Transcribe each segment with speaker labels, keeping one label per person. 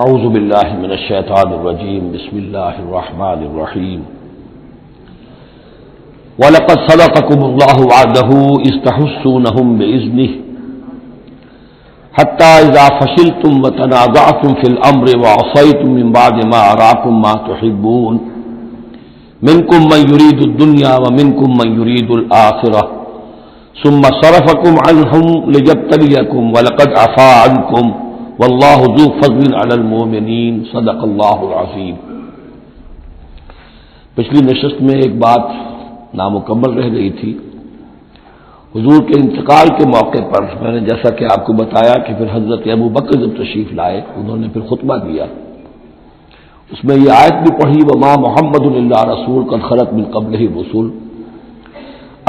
Speaker 1: اعوذ باللہ من الشیطان الرجیم بسم اللہ الرحمن الرحیم وَلَقَدْ صَدَقَكُمُ اللَّهُ وَعْدَهُ إِذْ تَحُسُّونَهُم بِإِذْنِهِ حَتَّى إِذَا فَشِلْتُمْ وَتَنَازَعْتُمْ فِي الْأَمْرِ وَعَصَيْتُمْ مِنْ بَعْدِ مَا أَرَاكُمْ مَا تُحِبُّونَ مِنْكُمْ مَنْ يُرِيدُ الدُّنْيَا وَمِنْكُمْ مَنْ يُرِيدُ الْآخِرَةَ ثُمَّ صَرَفَكُمْ عَنْهُمْ لِيَبْتَلِيَكُمْ وَلَقَدْ عَفَا عَنْكُمْ واللہ ذو فضل علی المؤمنین صدق اللہ العظیم۔ پچھلی نشست میں ایک بات نامکمل رہ گئی تھی۔ حضور کے انتقال کے موقع پر میں نے جیسا کہ آپ کو بتایا کہ پھر حضرت ابو بکر جب تشریف لائے انہوں نے پھر خطبہ دیا، اس میں یہ آیت بھی پڑھی وما محمد الا رسول قد خلت من قبلہ الرسل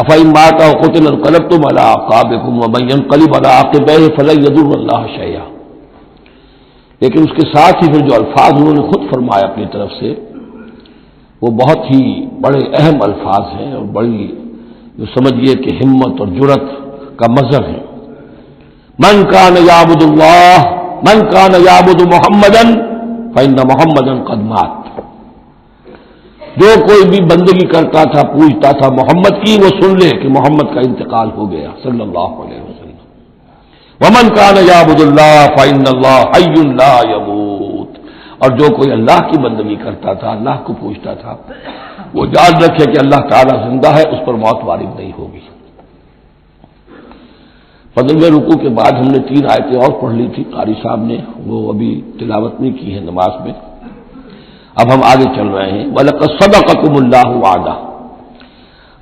Speaker 1: افإن مات أو قتل انقلبتم على أعقابكم ومن ينقلب على عقبيه فلن يضر الله شيئا۔ لیکن اس کے ساتھ ہی پھر جو الفاظ انہوں نے خود فرمایا اپنی طرف سے وہ بہت ہی بڑے اہم الفاظ ہیں اور بڑی جو سمجھیے کہ ہمت اور جرأت کا مظہر ہے۔ من کان یعبد اللہ من کان یعبد محمدا فإن محمدا قد مات۔ جو کوئی بھی بندگی کرتا تھا پوجتا تھا محمد کی، وہ سن لے کہ محمد کا انتقال ہو گیا صلی اللہ علیہ وسلم۔ ومن کان یعبد اللہ فإن اللہ حی لا یموت، اور جو کوئی اللہ کی بندگی کرتا تھا اللہ کو پوجتا تھا وہ جان رکھے کہ اللہ تعالیٰ زندہ ہے، اس پر موت وارد نہیں ہوگی۔ 15ویں رکوع کے بعد ہم نے 3 آیتیں اور پڑھ لی تھی، قاری صاحب نے وہ ابھی تلاوت نہیں کی ہے نماز میں۔ اب ہم آگے چل رہے ہیں۔ وَلَقَدْ صَدَقَكُمُ اللَّهُ وَعْدَهُ۔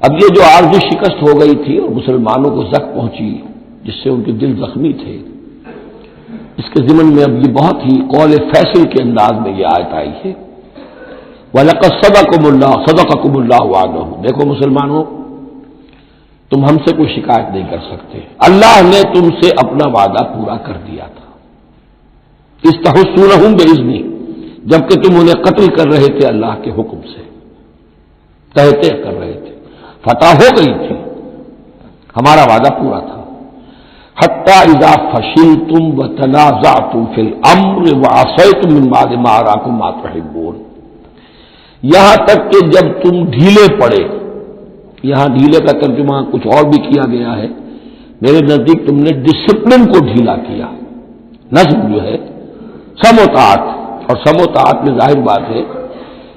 Speaker 1: اب یہ جو عارضی شکست ہو گئی تھی اور مسلمانوں کو زخم پہنچی جس سے ان کے دل زخمی تھے، اس کے ضمن میں اب یہ بہت ہی قول فیصل کے انداز میں یہ آیت آئی ہے۔ وَلَقَدْ صَدَقَكُمُ اللَّهُ وَعْدَهُ۔ دیکھو مسلمانوں، تم ہم سے کوئی شکایت نہیں کر سکتے، اللہ نے تم سے اپنا وعدہ پورا کر دیا تھا۔ اِذْ تَحُسُّونَهُم بِإِذْنِهِ، جبکہ تم انہیں قتل کر رہے تھے اللہ کے حکم سے، تہتے کر رہے تھے، فتح ہو گئی تھی، ہمارا وعدہ پورا تھا۔ حتی اذا فشلتم وتنازعتم فی الامر وعصیتم من بعد ما اراکم ما تحبون، یہاں تک کہ جب تم ڈھیلے پڑے، یہاں ڈھیلے کا ترجمہ کچھ اور بھی کیا گیا ہے، میرے نزدیک تم نے ڈسپلن کو ڈھیلا کیا۔ نظم جو ہے سم و طاعت، اور سم و طاعت میں ظاہر بات ہے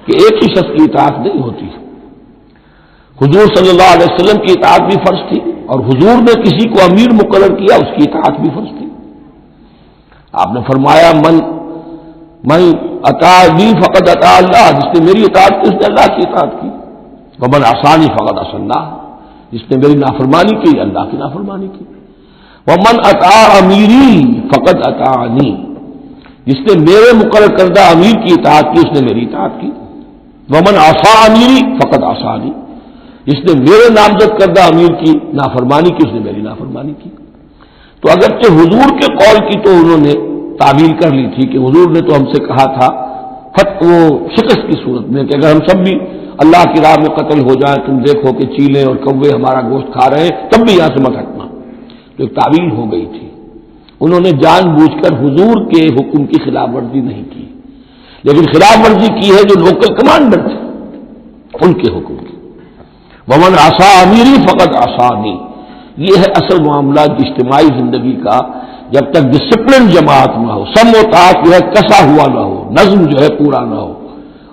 Speaker 1: کہ ایک ہی شخص کی اطاعت نہیں ہوتی۔ حضور صلی اللہ علیہ وسلم کی اطاعت بھی فرض تھی، اور حضور نے کسی کو امیر مقرر کیا اس کی اطاعت بھی فرض تھی۔ آپ نے فرمایا من اطاعنی فقد اطاع اللہ، جس نے میری اطاعت کی اس نے اللہ کی اطاعت کی۔ ومن عصانی فقد عصى اللہ، جس نے میری نافرمانی کی اللہ کی نافرمانی کی۔ ومن اطاع امیری فقد اطاعنی، جس نے میرے مقرر کردہ امیر کی اطاعت کی اس نے میری اطاعت کی۔ ومن عصى امیری فقد عصانی، جس نے میرے نامزد کردہ امیر کی نافرمانی کی اس نے میری نافرمانی کی۔ تو اگرچہ حضور کے قول کی تو انہوں نے تعبیر کر لی تھی کہ حضور نے تو ہم سے کہا تھا وہ شکست کی صورت میں کہ اگر ہم سب بھی اللہ کی راہ میں قتل ہو جائیں، تم دیکھو کہ چیلے اور کوے ہمارا گوشت کھا رہے ہیں، تب بھی یہاں سے مت ہٹنا، تو ایک تعبیر ہو گئی تھی۔ انہوں نے جان بوجھ کر حضور کے حکم کی خلاف ورزی نہیں کی، لیکن خلاف ورزی کی ہے جو لوکل کمانڈر تھے ان کے حکم کی۔ ومن عصى امیری فقد عصانی، یہ ہے اصل معاملہ اجتماعی زندگی کا۔ جب تک ڈسپلن جماعت نہ ہو، سم و طاعت جو ہے کسا ہوا نہ ہو، نظم جو ہے پورا نہ ہو،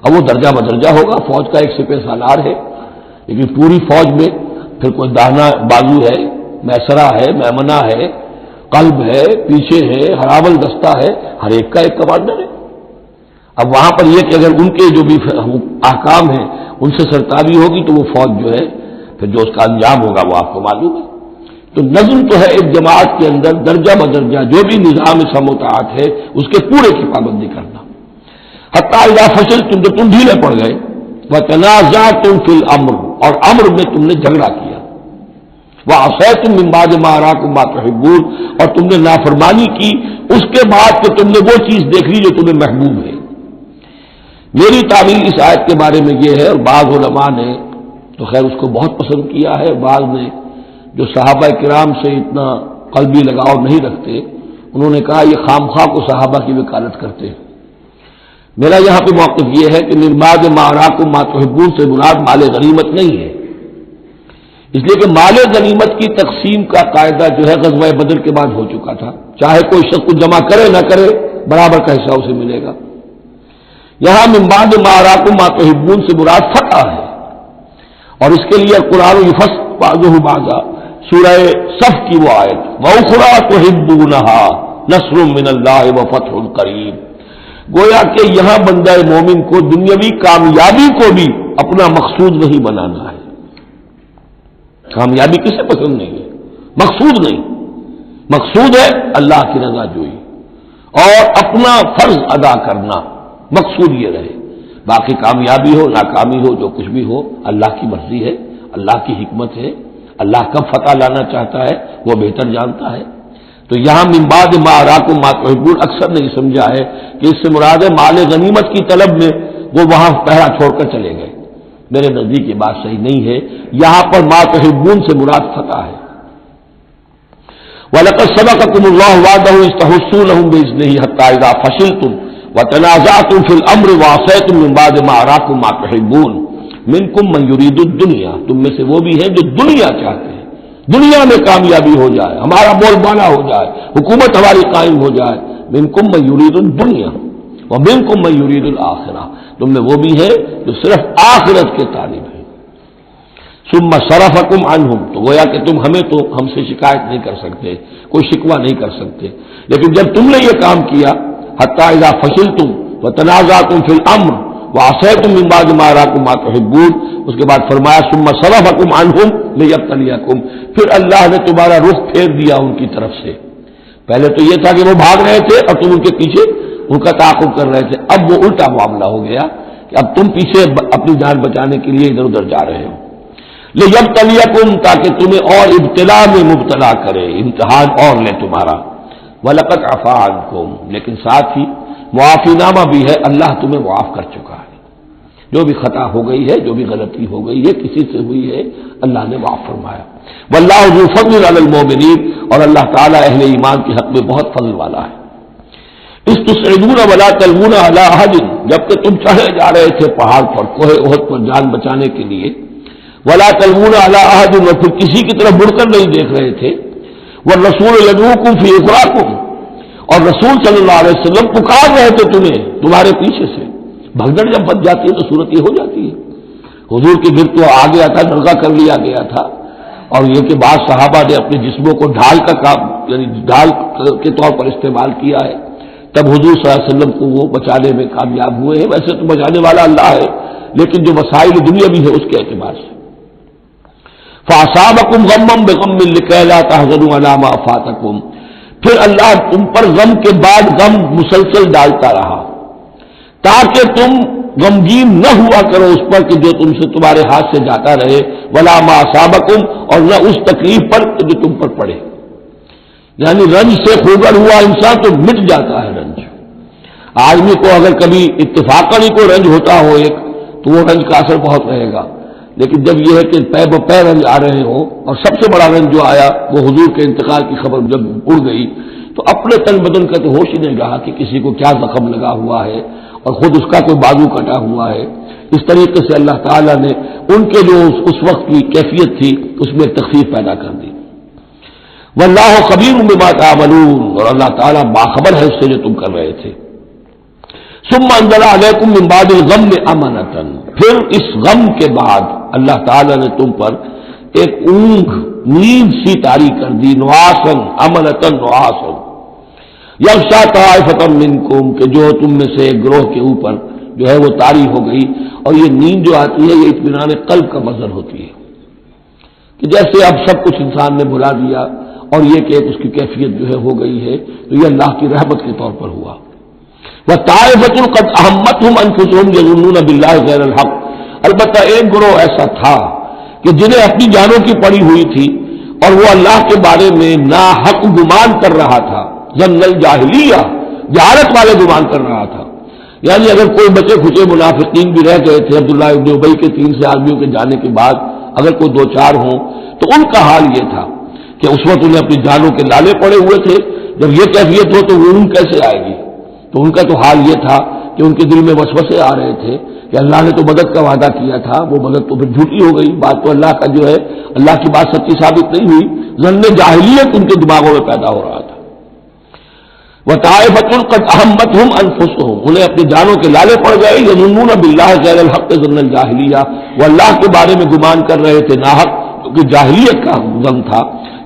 Speaker 1: اب وہ درجہ بدرجہ ہوگا۔ فوج کا ایک سپہ سالار ہے، لیکن پوری فوج میں پھر کوئی داہنا بازو ہے، میسرہ ہے، میمنہ ہے، قلب ہے، پیچھے ہے، ہراول دستہ ہے، ہر ایک کا ایک کمانڈر ہے۔ اب وہاں پر یہ کہ اگر ان کے جو بھی احکام ہیں ان سے سرتابی ہوگی تو وہ فوج جو ہے پھر جو اس کا انجام ہوگا وہ آپ کو معلوم ہے۔ تو نظم تو ہے ایک جماعت کے اندر درجہ بدرجہ جو بھی نظام سم و طاعت ہے اس کے پورے کی پابندی کرنا۔ حتی اذا فشلتم، جب تم ڈھیلے پڑ گئے، وتنازعتم فی الامر، اور امر میں تم نے جھگڑا کیا، وعصیتم من بعد ما اراکم ما تحبون، اور تم نے نافرمانی کی اس کے بعد کہ تم نے وہ چیز دیکھ لی جو تمہیں محبوب ہے۔ میری تعبیر اس آیت کے بارے میں یہ ہے، اور بعض علماء نے تو خیر اس کو بہت پسند کیا ہے، بعض نے جو صحابہ کرام سے اتنا قلبی لگاؤ نہیں رکھتے انہوں نے کہا یہ خام خواہ کو صحابہ کی وکالت کرتے ہیں، میرا یہاں پہ موقف یہ ہے کہ من بعد ما اراکم ما تحبون سے مراد مال غنیمت نہیں ہے، اس لیے کہ مال غنیمت کی تقسیم کا قاعدہ جو ہے غزوہ بدر کے بعد ہو چکا تھا، چاہے کوئی شخص کو جمع کرے نہ کرے برابر کا حصہ اسے ملے گا۔ یہاں من بعد ما اراکم ما تحبون سے مراد فتح ہے، اور اس کے لیے قرآن یفصل بعضہ بعضا، سورہ صف کی وہ آیت وَأُخْرَىٰ تُحِبُّونَهَا نَصْرٌ مِّنَ اللَّهِ وَفَتْحٌ قَرِیب، گویا کہ یہاں بندہ مومن کو دنیاوی کامیابی کو بھی اپنا مقصود نہیں بنانا ہے۔ کامیابی کسے پسند نہیں ہے؟ مقصود نہیں، مقصود ہے اللہ کی رضا جوئی اور اپنا فرض ادا کرنا، مقصود یہ رہے، باقی کامیابی ہو ناکامی ہو جو کچھ بھی ہو اللہ کی مرضی ہے، اللہ کی حکمت ہے، اللہ کب فتح لانا چاہتا ہے وہ بہتر جانتا ہے۔ تو یہاں من بعد ما اراکم ما تحبون اکثر نہیں سمجھا ہے کہ اس سے مراد ہے مال غنیمت کی طلب میں وہ وہاں پہرا چھوڑ کر چلے گئے، میرے نزدیک یہ بات صحیح نہیں ہے، یہاں پر ما تحبون سے مراد فتح ہے۔ وَلَقَدْ صَدَقَكُمُ اللَّهُ وَعْدَهُ إِذْ تَحُسُّونَهُم بِإِذْنِهِ حَتَّىٰ إِذَا فَشِلْتُمْ وَتَنَازَعْتُمْ فِي الْأَمْرِ وَعَصَيْتُم مِّن بَعْدِ مَا أَرَاكُم مَّا تُحِبُّونَ مِنكُم مَّن يُرِيدُ الدُّنْيَا، تم میں سے وہ بھی ہیں جو دنیا چاہتے ہیں، دنیا میں کامیابی ہو جائے، ہمارا بول بالا ہو جائے، حکومت ہماری قائم ہو جائے۔ منکم من یرید الدنیا ومنکم من یرید الآخرہ، تم میں وہ بھی ہے جو صرف آخرت کے طالب ہیں۔ ثم صرفکم عنہم، تو گویا کہ تم ہم سے شکایت نہیں کر سکتے، کوئی شکوہ نہیں کر سکتے، لیکن جب تم نے یہ کام کیا حتی اذا فشلتم وتنازعتم فی الامر وعصیتم من بعد ما اراکم ما تحبون، اس کے بعد فرمایا ثم صرفکم عنہم لیبتلیکم، پھر اللہ نے تمہارا رخ پھیر دیا ان کی طرف سے۔ پہلے تو یہ تھا کہ وہ بھاگ رہے تھے اور تم ان کے پیچھے ان کا تعاقب کر رہے تھے، اب وہ الٹا معاملہ ہو گیا کہ اب تم پیچھے اپنی جان بچانے کے لیے ادھر ادھر جا رہے ہو۔ لیبتلیکم، تاکہ تمہیں اور ابتلا میں مبتلا کرے، امتحان اور لے تمہارا۔ وَلَقَدْ عَفَا عَنْكُمْ، لیکن ساتھ ہی معافی نامہ بھی ہے، اللہ تمہیں معاف کر چکا ہے، جو بھی خطا ہو گئی ہے، جو بھی غلطی ہو گئی ہے، کسی سے ہوئی ہے، اللہ نے معاف فرمایا۔ واللہ ذو فضل علی المؤمنین، اور اللہ تعالیٰ اہل ایمان کے حق میں بہت فضل والا ہے۔ اس تسعدون ولا تلوون علی احد، جبکہ تم چڑھے جا رہے تھے پہاڑ پر، کوہ احد پر جان بچانے کے لیے، ولا تلوون علی احد، اور پھر کسی کی طرف مڑ کر نہیں دیکھ رہے تھے، والرسول یدعوکم فی اخراکم، اور رسول صلی اللہ علیہ وسلم پکار رہے تھے تمہیں تمہارے پیچھے سے۔ بھگدڑ جب بچ جاتی ہے تو صورت یہ ہو جاتی ہے۔ حضور کے گرد تو آ گیا تھا، درگاہ کر لیا گیا تھا، اور یہ کہ بعض صحابہ نے اپنے جسموں کو ڈھال کا کام، یعنی ڈھال کے طور پر استعمال کیا ہے، تب حضور صلی اللہ علیہ وسلم کو وہ بچانے میں کامیاب ہوئے ہیں۔ ویسے تو بچانے والا اللہ ہے، لیکن جو مسائل دنیا بھی ہے اس کے اعتبار سے۔ فَأَصَابَكُمْ غَمًّا بِغَمٍّ لِكَيْ لَا تَحْزَنُوا عَلَىٰ مَا فَاتَكُمْ، پھر اللہ تم پر غم کے بعد غم مسلسل ڈالتا رہا تاکہ تم غمگین نہ ہوا کرو اس پر کہ جو تم سے تمہارے ہاتھ سے جاتا رہے، وَلَا مَا أَصَابَكُمْ، اور نہ اس تکلیف پر جو تم پر پڑے۔ یعنی رنج سے خوگر ہوا انسان تو مٹ جاتا ہے رنج۔ آدمی کو اگر کبھی اتفاقاً ہی کوئی رنج ہوتا ہو ایک، تو وہ رنج کا اثر بہت رہے گا، لیکن جب یہ ہے کہ پے بپے رنج آ رہے ہوں، اور سب سے بڑا رنج جو آیا وہ حضور کے انتقال کی خبر جب اڑ گئی، تو اپنے تن بدن کا تو ہوش ہی نہیں رہا کہ کسی کو کیا زخم لگا ہوا ہے، اور خود اس کا کوئی بازو کٹا ہوا ہے۔ اس طریقے سے اللہ تعالیٰ نے ان کے جو اس وقت کی کیفیت تھی اس میں تخفیف پیدا کر دی۔ واللہ خبیر بما تعملون، اور اللہ تعالیٰ باخبر ہے اس سے جو تم کر رہے تھے۔ ثم انزل علیکم من بعد الغم امنۃ، پھر اس غم کے بعد اللہ تعالیٰ نے تم پر ایک اونگ، نیند سی طاری کر دی، نعاسن امنۃ نعاسن یغشی طائفۃ منکم، کہ جو تم میں سے ایک گروہ کے اوپر جو ہے وہ طاری ہو گئی۔ اور یہ نیند جو آتی ہے یہ اطمینان قلب کا مظہر ہوتی ہے، کہ جیسے اب سب کچھ انسان نے بھلا دیا اور یہ کہ اس کی کیفیت جو ہے ہو گئی ہے، تو یہ اللہ کی رحمت کے طور پر ہوا۔ وَطَائِفَةٌ قَدْ أَهَمَّتْهُمْ أَنفُسُهُمْ يَظُنُّونَ بِاللَّهِ غَيْرَ الْحَقِّ، البتہ ایک گروہ ایسا تھا کہ جنہیں اپنی جانوں کی پڑی ہوئی تھی اور وہ اللہ کے بارے میں ناحق گمان کر رہا تھا، ظن الجاہلیہ، جہالت والے گمان کر رہا تھا۔ یعنی اگر کوئی بچے کھچے منافقین بھی رہ گئے تھے عبداللہ ابن ابی کے 3 سے آدمیوں کے جانے کے بعد، اگر کوئی 2-4 ہوں تو ان کا حال یہ تھا کہ اس وقت انہیں اپنی جانوں کے لالے پڑے ہوئے تھے، جب یہ کیفیت ہو تو وہ کیسے آئے گی؟ تو ان کا تو حال یہ تھا کہ ان کے دل میں وسوسے آ رہے تھے کہ اللہ نے تو مدد کا وعدہ کیا تھا، وہ مدد تو پھر جھوٹی ہو گئی، بات تو اللہ کا جو ہے اللہ کی بات سچی ثابت نہیں ہوئی، ظن جاہلیت ان کے دماغوں میں پیدا ہو رہا تھا۔ وطائفۃ قد اہمتہم انفسہم، انہیں اپنی جانوں کے لالے پڑ گئے، یظنون باللہ غیر الحق ظن الجاہلیہ، وہ اللہ کے بارے میں گمان کر رہے تھے ناحق، کیونکہ جاہلیت کا ظن تھا۔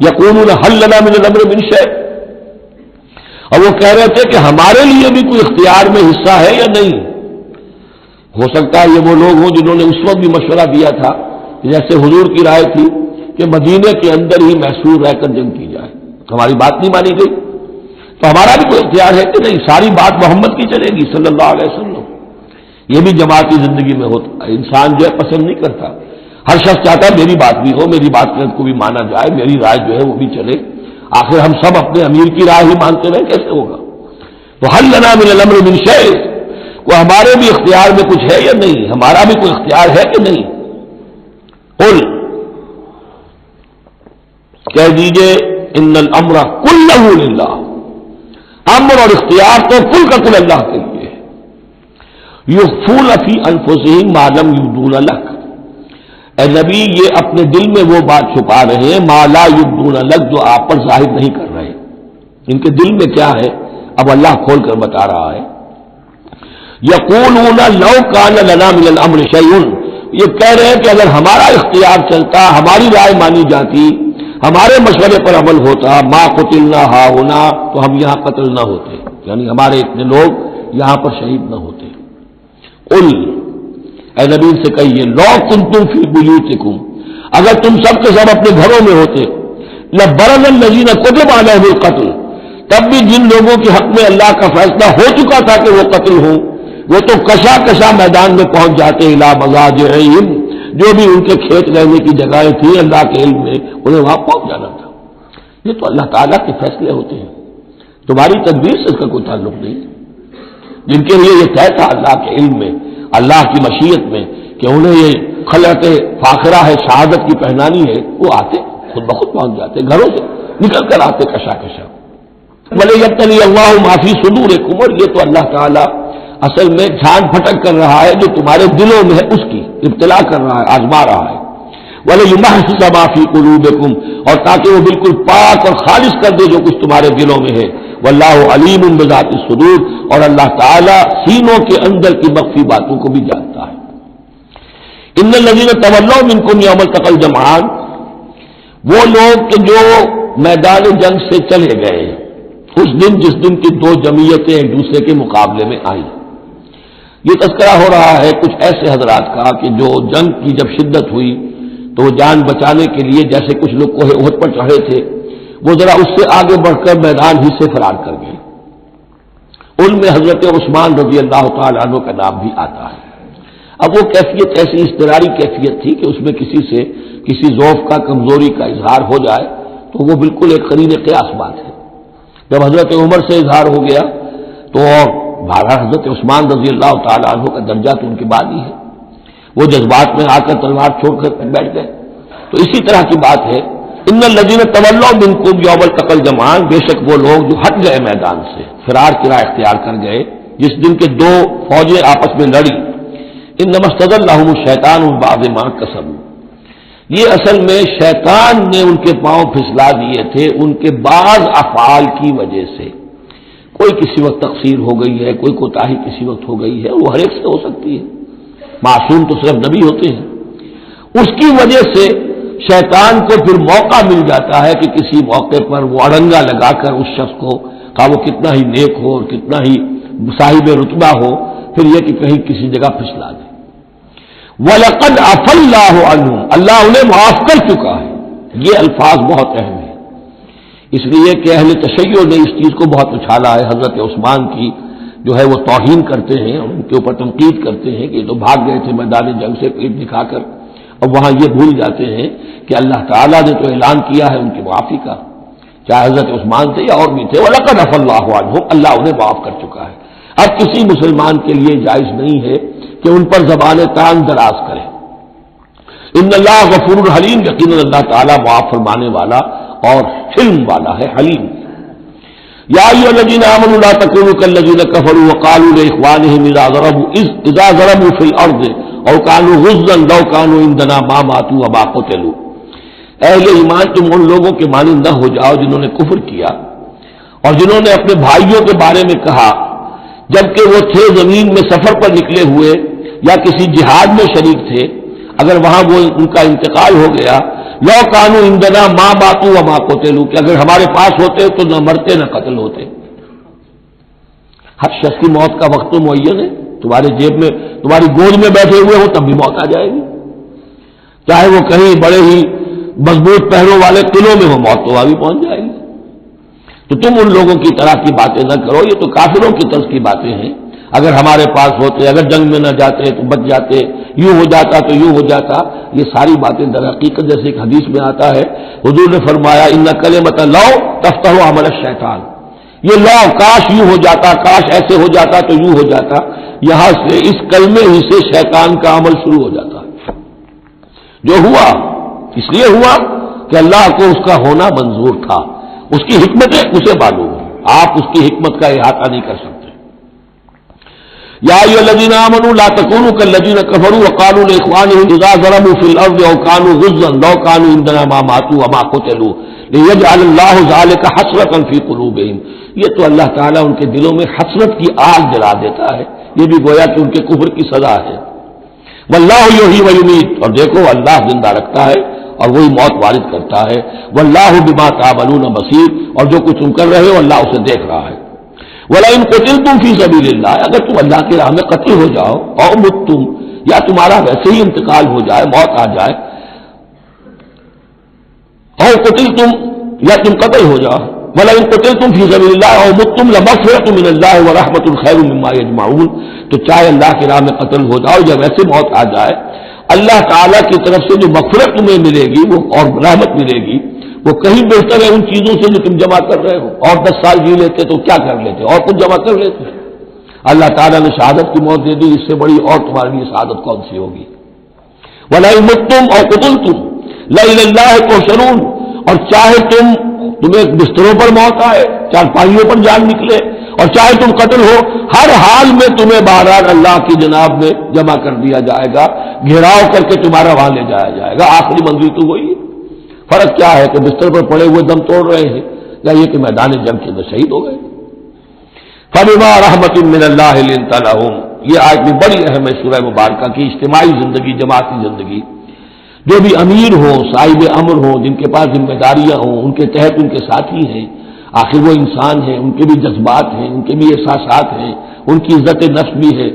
Speaker 1: یقولون هل لنا من الامر من شیء، اور وہ کہہ رہے تھے کہ ہمارے لیے بھی کوئی اختیار میں حصہ ہے یا نہیں۔ ہو سکتا ہے یہ وہ لوگ ہوں جنہوں نے اس وقت بھی مشورہ دیا تھا، جیسے حضور کی رائے تھی کہ مدینے کے اندر ہی محصور رہ کر جنگ کی جائے، ہماری بات نہیں مانی گئی تو ہمارا بھی کوئی اختیار ہے کہ نہیں، ساری بات محمد کی چلے گی صلی اللہ علیہ وسلم۔ یہ بھی جماعتی زندگی میں ہوتا ہے، انسان جو ہے پسند نہیں کرتا، ہر شخص چاہتا ہے میری بات بھی ہو، میری بات کو بھی مانا جائے، میری رائے جو ہے وہ بھی چلے، آخر ہم سب اپنے امیر کی رائے ہی مانتے رہے، کیسے ہوگا؟ تو هل لنا من الامر من شیء، وہ ہمارے بھی اختیار میں کچھ ہے یا نہیں، ہمارا بھی کوئی اختیار ہے کہ نہیں؟ قل، کہہ دیجئے ان الامر کلہ للہ، امر اور اختیار تو کل کا کل اللہ کے لیے ہے۔ یخفون فی انفسہم ما لم یبدون لک، اے نبی یہ اپنے دل میں وہ بات چھپا رہے ہیں ما لا یبدون لک، جو آپ پر ظاہر نہیں کر رہے، ان کے دل میں کیا ہے اب اللہ کھول کر بتا رہا ہے۔ یقولون لو کان لنا من الامر شیء، یہ کہہ رہے ہیں کہ اگر ہمارا اختیار چلتا، ہماری رائے مانی جاتی، ہمارے مشورے پر عمل ہوتا، ما قتلنا ہاہنا، تو ہم یہاں قتل نہ ہوتے، یعنی ہمارے اتنے لوگ یہاں پر شہید نہ ہوتے۔ قل، اے نبی ان سے کہیے لو کنتم فی بیوتکم، اگر تم سب کے سب اپنے گھروں میں ہوتے، لبرز الذین کتب علیہم القتل، تب بھی جن لوگوں کے حق میں اللہ کا فیصلہ ہو چکا تھا کہ وہ قتل ہوں، وہ تو کشا کشا میدان میں پہنچ جاتے، الی مضاجعہم، جو بھی ان کے کھیت رہنے کی جگہیں تھیں اللہ کے علم میں انہیں وہاں پہنچ جانا تھا۔ یہ تو اللہ تعالیٰ کے فیصلے ہوتے ہیں، تمہاری تدبیر سے اس کا کوئی تعلق نہیں۔ جن کے لیے یہ طے تھا اللہ کے علم میں، اللہ کی مشیت میں کہ انہیں یہ خلعت فاخرہ ہے، شہادت کی پہنانی ہے، وہ آتے خود بخود پہنچ جاتے، گھروں سے نکل کر آتے کشا کشا۔ وَلِيَبْتَلِيَ اللَّهُ مَا فِي صُدُورِكُمْ، اور یہ تو اللہ تعالیٰ اصل میں جھان پھٹک کر رہا ہے جو تمہارے دلوں میں ہے، اس کی ابتلا کر رہا ہے، آزما رہا ہے۔ وَلِيُمَحِّصَ مَا فِي قُلُوبِكُمْ، اور تاکہ وہ بالکل پاک اور خالص کر دے جو کچھ تمہارے دلوں میں ہے۔ وَاللَّهُ عَلِيمٌ بِذَاتِ الصُّدُورِ، اور اللہ تعالیٰ سینوں کے اندر کی مخفی باتوں کو بھی جانتا ہے۔ إِنَّ الَّذِينَ تَوَلَّوْا مِنكُمْ يَوْمَ الْتَقَى الْجَمْعَانِ، وہ لوگ کہ جو میدان جنگ سے چلے گئے اس دن جس دن کی دو جمعیتیں ایک دوسرے کے مقابلے میں آئیں۔ یہ تذکرہ ہو رہا ہے کچھ ایسے حضرات کا کہ جو جنگ کی جب شدت ہوئی تو وہ جان بچانے کے لیے، جیسے کچھ لوگ کوہ احد پر چڑھے تھے، وہ ذرا اس سے آگے بڑھ کر میدان ہی سے فرار کر گئے۔ ان میں حضرت عثمان رضی اللہ تعالیٰ عنہ کا نام بھی آتا ہے۔ اب وہ کیفیت ایسی اضطراری کیفیت تھی کہ اس میں کسی سے کسی ضعف کا، کمزوری کا اظہار ہو جائے تو وہ بالکل ایک قرین قیاس بات ہے۔ جب حضرت عمر سے اظہار ہو گیا تو بھارا حضرت عثمان رضی اللہ تعالیٰ عنہ کا درجہ تو ان کے بعد ہی ہے، وہ جذبات میں آ کر تلوار چھوڑ کر بیٹھ گئے۔ تو اسی طرح کی بات ہے، ان الذین تولوا منکم یوم التقى الجمعان، بے شک وہ لوگ جو ہٹ گئے میدان سے، فرار کی راہ اختیار کر گئے، جس دن کے دو فوجیں آپس میں لڑی۔ انما استزلهم الشیطان بعض ما کسبوا، یہ اصل میں شیطان نے ان کے پاؤں پھسلا دیے تھے ان کے بعض افعال کی وجہ سے۔ کوئی کسی وقت تقصیر ہو گئی ہے، کوئی کوتاہی کسی وقت ہو گئی ہے، وہ ہر ایک سے ہو سکتی ہے، معصوم تو صرف نبی ہوتے ہیں۔ اس کی وجہ سے شیطان کو پھر موقع مل جاتا ہے کہ کسی موقع پر وہ اڑنگا لگا کر اس شخص کو، وہ کتنا ہی نیک ہو اور کتنا ہی صاحب رتبہ ہو، پھر یہ کہ کہیں کسی جگہ پھسلا دے۔ وَلَقَدْ عَفَا اللَّهُ عَنْهُمْ، اللہ انہیں معاف کر چکا ہے۔ یہ الفاظ بہت اہم ہیں، اس لیے کہ اہل تشیع نے اس چیز کو بہت اچھالا ہے، حضرت عثمان کی جو ہے وہ توہین کرتے ہیں اور ان کے اوپر تنقید کرتے ہیں کہ یہ تو بھاگ گئے تھے میدان جنگ سے پیٹ دکھا کر، اور وہاں یہ بھول جاتے ہیں کہ اللہ تعالیٰ نے تو اعلان کیا ہے ان کی معافی کا، چاہے حضرت عثمان تھے یا اور بھی تھے۔ وَلَقَدْ عَفَا اللَّهُ عَنْهُمْ، اللہ انہیں معاف کر چکا ہے۔ اب کسی مسلمان کے لیے جائز نہیں ہے کہ ان پر زبان تان دراز کرے۔ ان اللہ غفور حلیم، یقیناً اللہ تعالیٰ معاف فرمانے والا اور حلم والا ہے، حلیم۔ یا ایھا الذین آمنوا لا تکونوا کالذین کفروا وقالوا لاخوانہم اذا ضربوا فی الارض او کانوا غزا لو کانوا عندنا ما ماتوا وما قتلوا، اہل ایمان تم ان لوگوں کے مانند نہ ہو جاؤ جنہوں نے کفر کیا اور جنہوں نے اپنے بھائیوں کے بارے میں کہا جبکہ وہ تھے زمین میں سفر پر نکلے ہوئے یا کسی جہاد میں شریک تھے، اگر وہاں وہ ان کا انتقال ہو گیا، لو کانوا عندنا ما ماتوا وما قتلوا، کہ اگر ہمارے پاس ہوتے تو نہ مرتے نہ قتل ہوتے۔ ہر شخص کی موت کا وقت تو معین ہے، تمہارے جیب میں تمہاری گود میں بیٹھے ہوئے ہو تب بھی موت آ جائے گی، چاہے وہ کہیں بڑے ہی مضبوط پہروں والے قلعوں میں ہو، موت تو وہاں بھی پہنچ جائے گی۔ تو تم ان لوگوں کی طرح کی باتیں نہ کرو، یہ تو کافروں کی طرز کی باتیں ہیں، اگر ہمارے پاس ہوتے، اگر جنگ میں نہ جاتے تو بچ جاتے، یوں ہو جاتا تو یوں ہو جاتا، یہ ساری باتیں در حقیقت جیسے ایک حدیث میں آتا ہے حضور نے فرمایا ان کلمۃ لو تفتح عمل الشیطان، یہ لو کاش یوں ہو جاتا، کاش ایسے ہو جاتا تو یوں ہو جاتا، یہاں سے اس کلمے ہی سے شیطان کا عمل شروع ہو جاتا ہے۔ جو ہوا اس لیے ہوا کہ اللہ کو اس کا ہونا منظور تھا، اس کی حکمتیں اسے معلوم ہے، آپ اس کی حکمت کا احاطہ نہیں کر سکتے۔ یا ایھا الذین آمنوا لا تکونوا کالذین کفروا وقالوا لاخوانہم اذا ضربوا فی الارض او کانوا غزا لو کانوا عندنا ما ماتوا وما قتلوا لیجعل اللہ ذلک حسرۃ فی قلوبہم، یہ تو اللہ تعالیٰ ان کے دلوں میں حسرت کی آگ جلا دیتا ہے، یہ بھی گویا کہ ان کے کفر کی سزا ہے۔ واللہ یحیی ویمیت، اور دیکھو اللہ زندہ رکھتا ہے اور وہی موت وارد کرتا ہے۔ واللہ بما تعملون بصیر، اور جو کچھ تم کر رہے ہو اللہ اسے دیکھ رہا ہے۔ وَلَئِن قُتِلْتُمْ فِي سَبِيلِ اللَّهِ، اگر تم اللہ کی راہ میں قتل ہو جاؤ، اور متم، یا تمہارا ویسے ہی انتقال ہو جائے، موت آ جائے، اور قتلتم، یا تم قتل ہو جاؤ، وَلَئِن قُتِلْتُمْ فِي سَبِيلِ اللَّهِ أَوْ مُتُّمْ لَمَغْفِرَةٌ مِّنَ اللَّهِ وَرَحْمَةٌ خَيْرٌ مِّمَّا يَجْمَعُونَ، تو چاہے اللہ کی راہ میں قتل ہو جاؤ یا ویسے موت آ جائے، اللہ تعالیٰ کی طرف سے جو مغفرت تمہیں ملے گی وہ اور رحمت ملے گی، وہ کہیں بہتر ہے ان چیزوں سے جو تم جمع کر رہے ہو۔ اور 10 سال جی لیتے تو کیا کر لیتے، اور کچھ جمع کر لیتے، اللہ تعالیٰ نے شہادت کی موت دے دی، اس سے بڑی اور تمہارے لیے شہادت کون سی ہوگی۔ وَلَئِن مُتُّمْ أَوْ قُتِلْتُمْ لَإِلَى اللَّهِ تُحْشَرُونَ، اور چاہے تمہیں بستروں پر موت آئے، چارپائیوں پر جان نکلے، اور چاہے تم قتل ہو، ہر حال میں تمہیں بہرحال اللہ کی جناب میں جمع کر دیا جائے گا، گھیراؤ کر کے تمہارا وہاں لے جایا جائے گا، آخری منزل تو وہی ہے۔ فرق کیا ہے کہ بستر پر پڑے ہوئے دم توڑ رہے ہیں یا یہ کہ میدان جنگ کے اندر شہید ہو گئے۔ فَبِمَا رَحْمَةٍ مِّنَ اللَّهِ لِنتَ لَهُمْ، یہ آیت بھی بڑی اہم ہے سورہ مبارکہ کی، اجتماعی زندگی، جماعتی زندگی، جو بھی امیر ہوں، صاحب امر ہوں، جن کے پاس ذمہ داریاں ہوں، ان کے تحت ان کے ساتھی ہیں، آخر وہ انسان ہیں، ان کے بھی جذبات ہیں، ان کے بھی احساسات ہیں، ان کی عزت نفس بھی ہے،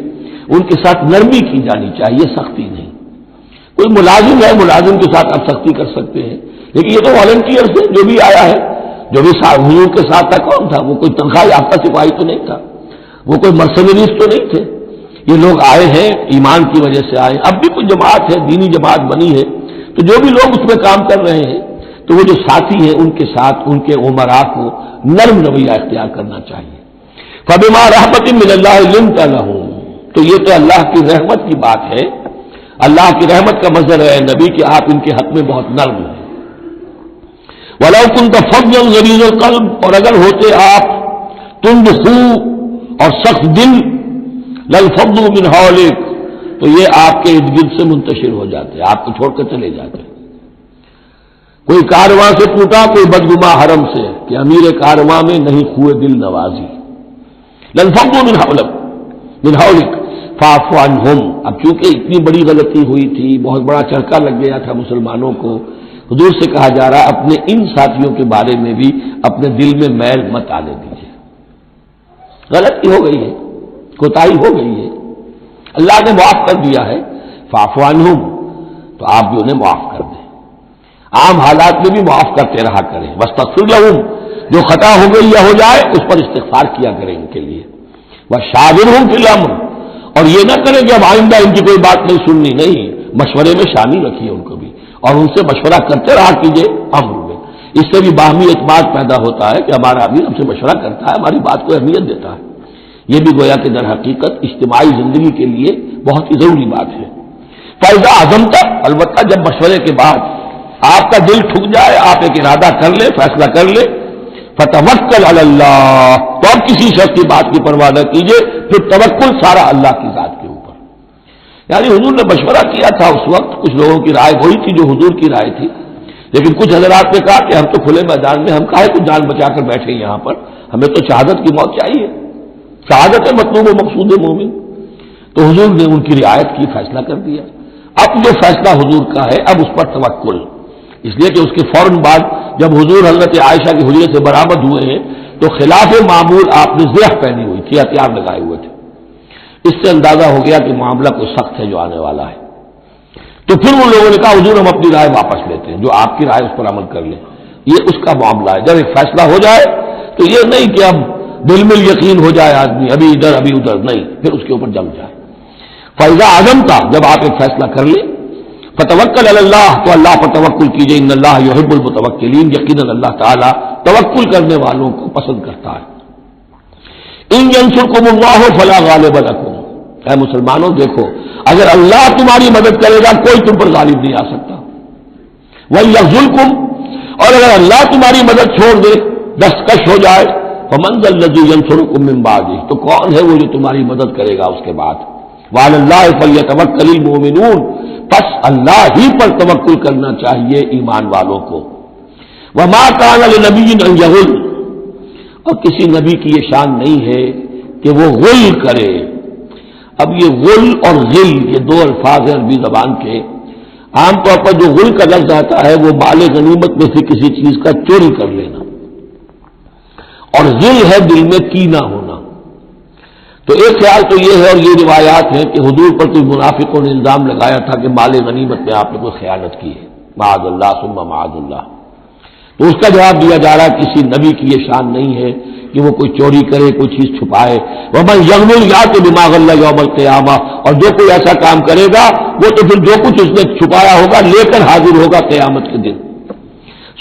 Speaker 1: ان کے ساتھ نرمی کی جانی چاہیے، سختی نہیں۔ کوئی ملازم ہے، ملازم کے ساتھ آپ سختی کر سکتے ہیں، لیکن یہ تو والنٹیئر سے جو بھی آیا ہے، جو بھی حضور کے ساتھ تھا، کون تھا وہ؟ کوئی تنخواہ یافتہ سپاہی تو نہیں تھا، وہ کوئی مرسنریز تو نہیں تھے، یہ لوگ آئے ہیں ایمان کی وجہ سے آئے۔ اب بھی کوئی جماعت ہے، دینی جماعت بنی ہے، تو جو بھی لوگ اس میں کام کر رہے ہیں تو وہ جو ساتھی ہیں ان کے ساتھ ان کے امراء کو نرم رویہ اختیار کرنا چاہیے۔ فَبِمَا رَحْمَةٍ مِّنَ اللَّهِ لِنتَ لَهُمْ، تو یہ تو اللہ کی رحمت کی بات ہے، اللہ کی رحمت کا مظہر ہے نبی کہ آپ ان کے حق میں بہت نرم ہیں۔ وَلَوْ كُنْتَ فَظًّا غَلِيظَ الْقَلْبِ، اور اگر ہوتے آپ تند خو اور سخت دل، لَانفَضُّوا مِنْ حَوْلِكَ، تو یہ آپ کے ارد گرد سے منتشر ہو جاتے، آپ کو چھوڑ کر چلے جاتے۔ کوئی کارواں سے پوٹا، کوئی بدگماں حرم سے، کہ امیر کارواں میں نہیں خوئے دل نوازی۔ لَانفَضُّوا مِنْ حَوْلِكَ فَاعْفُ عَنْهُمْ، اب چونکہ اتنی بڑی غلطی ہوئی تھی، بہت بڑا چرکا لگ گیا تھا مسلمانوں کو، حضور سے کہا جا رہا اپنے ان ساتھیوں کے بارے میں بھی اپنے دل میں میل مت آنے دیجیے، غلطی ہو گئی ہے، کوتاہی ہو گئی ہے، اللہ نے معاف کر دیا ہے، فاعف عنہم، تو آپ بھی انہیں معاف کر دیں، عام حالات میں بھی معاف کرتے رہا کریں، واستغفر لہم، جو خطا ہو گئی یا ہو جائے اس پر استغفار کیا کریں ان کے لیے، وشاورہم فی الامر، اور یہ نہ کریں کہ اب آئندہ ان کی کوئی بات نہیں سننی، نہیں، مشورے میں شامل رکھیے ان کو بھی، اور ان سے مشورہ کرتے رہا کیجیے امر میں، اس سے بھی باہمی اعتماد پیدا ہوتا ہے کہ ہمارا امیر ہم سے مشورہ کرتا ہے، ہماری بات کو اہمیت دیتا ہے، یہ بھی گویا کہ در حقیقت اجتماعی زندگی کے لیے بہت ہی ضروری بات ہے۔ فَإِذَا عَزَمْتَ، البتہ جب مشورے کے بعد آپ کا دل ٹھک جائے، آپ ایک ارادہ کر لیں، فیصلہ کر لیں، فتوکل علی اللہ، تو اب کسی شخص کی بات کی پرواہ نہ کیجیے، پھر توکل سارا اللہ کی ذات کے اوپر۔ یعنی حضور نے مشورہ کیا تھا اس وقت، کچھ لوگوں کی رائے وہی تھی جو حضور کی رائے تھی، لیکن کچھ حضرات نے کہا کہ ہم تو کھلے میدان میں، ہم کاہے کو جان بچا کر بیٹھے یہاں پر، ہمیں تو شہادت کی موت چاہیے، شہادت ہے مطلوب و مقصود مومن۔ تو حضور نے ان کی رعایت کی، فیصلہ کر دیا۔ اب جو فیصلہ حضور کا ہے اب اس پر توکل، اس لیے کہ اس کے فوراً بعد جب حضور حضرت عائشہ کے حجرے سے برآمد ہوئے ہیں تو خلاف معمول آپ نے زیح پہنی ہوئی تھی، ہتھیار لگائے ہوئے تھے، اس سے اندازہ ہو گیا کہ معاملہ کوئی سخت ہے جو آنے والا ہے۔ تو پھر ان لوگوں نے کہا حضور ہم اپنی رائے واپس لیتے ہیں، جو آپ کی رائے اس پر عمل کر لیں، یہ اس کا معاملہ ہے۔ جب ایک فیصلہ ہو جائے تو یہ نہیں کہ اب دل میں یقین ہو جائے آدمی ابھی ادھر ابھی ادھر، نہیں، پھر اس کے اوپر جم جائے۔ فَإِذَا عَزَمْتَ، جب آپ ایک فیصلہ کر لیں، فَتَوَكَّلْ عَلَى اللَّهِ، تو اللہ پر توکل کیجئے، ان اللہ یحب المتوکلین، یقیناً اللہ تعالیٰ توکل کرنے والوں کو پسند کرتا ہے۔ ان ینصرکم اللہ فلا غالب لکم، اے مسلمانوں دیکھو، اگر اللہ تمہاری مدد کرے گا کوئی تم پر غالب نہیں آ سکتا، وَيَخْذُلْكُمْ، اور اگر اللہ تمہاری مدد چھوڑ دے، دستکش ہو جائے، فَمَنْ ذَا الَّذِي يَنصُرُكُم مِّن بَعْدِهِ، تو کون ہے وہ جو تمہاری مدد کرے گا اس کے بعد۔ وَعَلَى اللَّهِ فَلْيَتَوَكَّلِ الْمُؤْمِنُونَ، پس اللہ ہی پر توکل کرنا چاہیے ایمان والوں کو۔ وَمَا كَانَ لِنَبِيٍّ أَن يَغُلَّ، اور کسی نبی کی یہ شان نہیں ہے کہ وہ غل کرے۔ اب یہ غل اور غل یہ دو الفاظ ہیں عربی زبان کے، عام طور پر جو غل کا لفظ آتا ہے وہ مال غنیمت میں سے کسی چیز کا چوری کر لینا، اور غل ہے دل میں کینہ ہونا۔ تو ایک خیال تو یہ ہے، اور یہ روایات ہیں کہ حضور پر کوئی منافقوں نے الزام لگایا تھا کہ مال غنیمت میں آپ نے کوئی خیانت کی ہے، معاذ اللہ ثم معاذ اللہ۔ تو اس کا جواب دیا جا رہا ہے کسی نبی کی یہ شان نہیں ہے کہ وہ کوئی چوری کرے، کوئی چیز چھپائے۔ وَمَن يَغْلُلْ يَأْتِ بِمَا غَلَّ يَوْمَ الْقِيَامَةِ، اور جو کوئی ایسا کام کرے گا وہ تو پھر جو کچھ اس نے چھپایا ہوگا لے کر حاضر ہوگا قیامت کے دن۔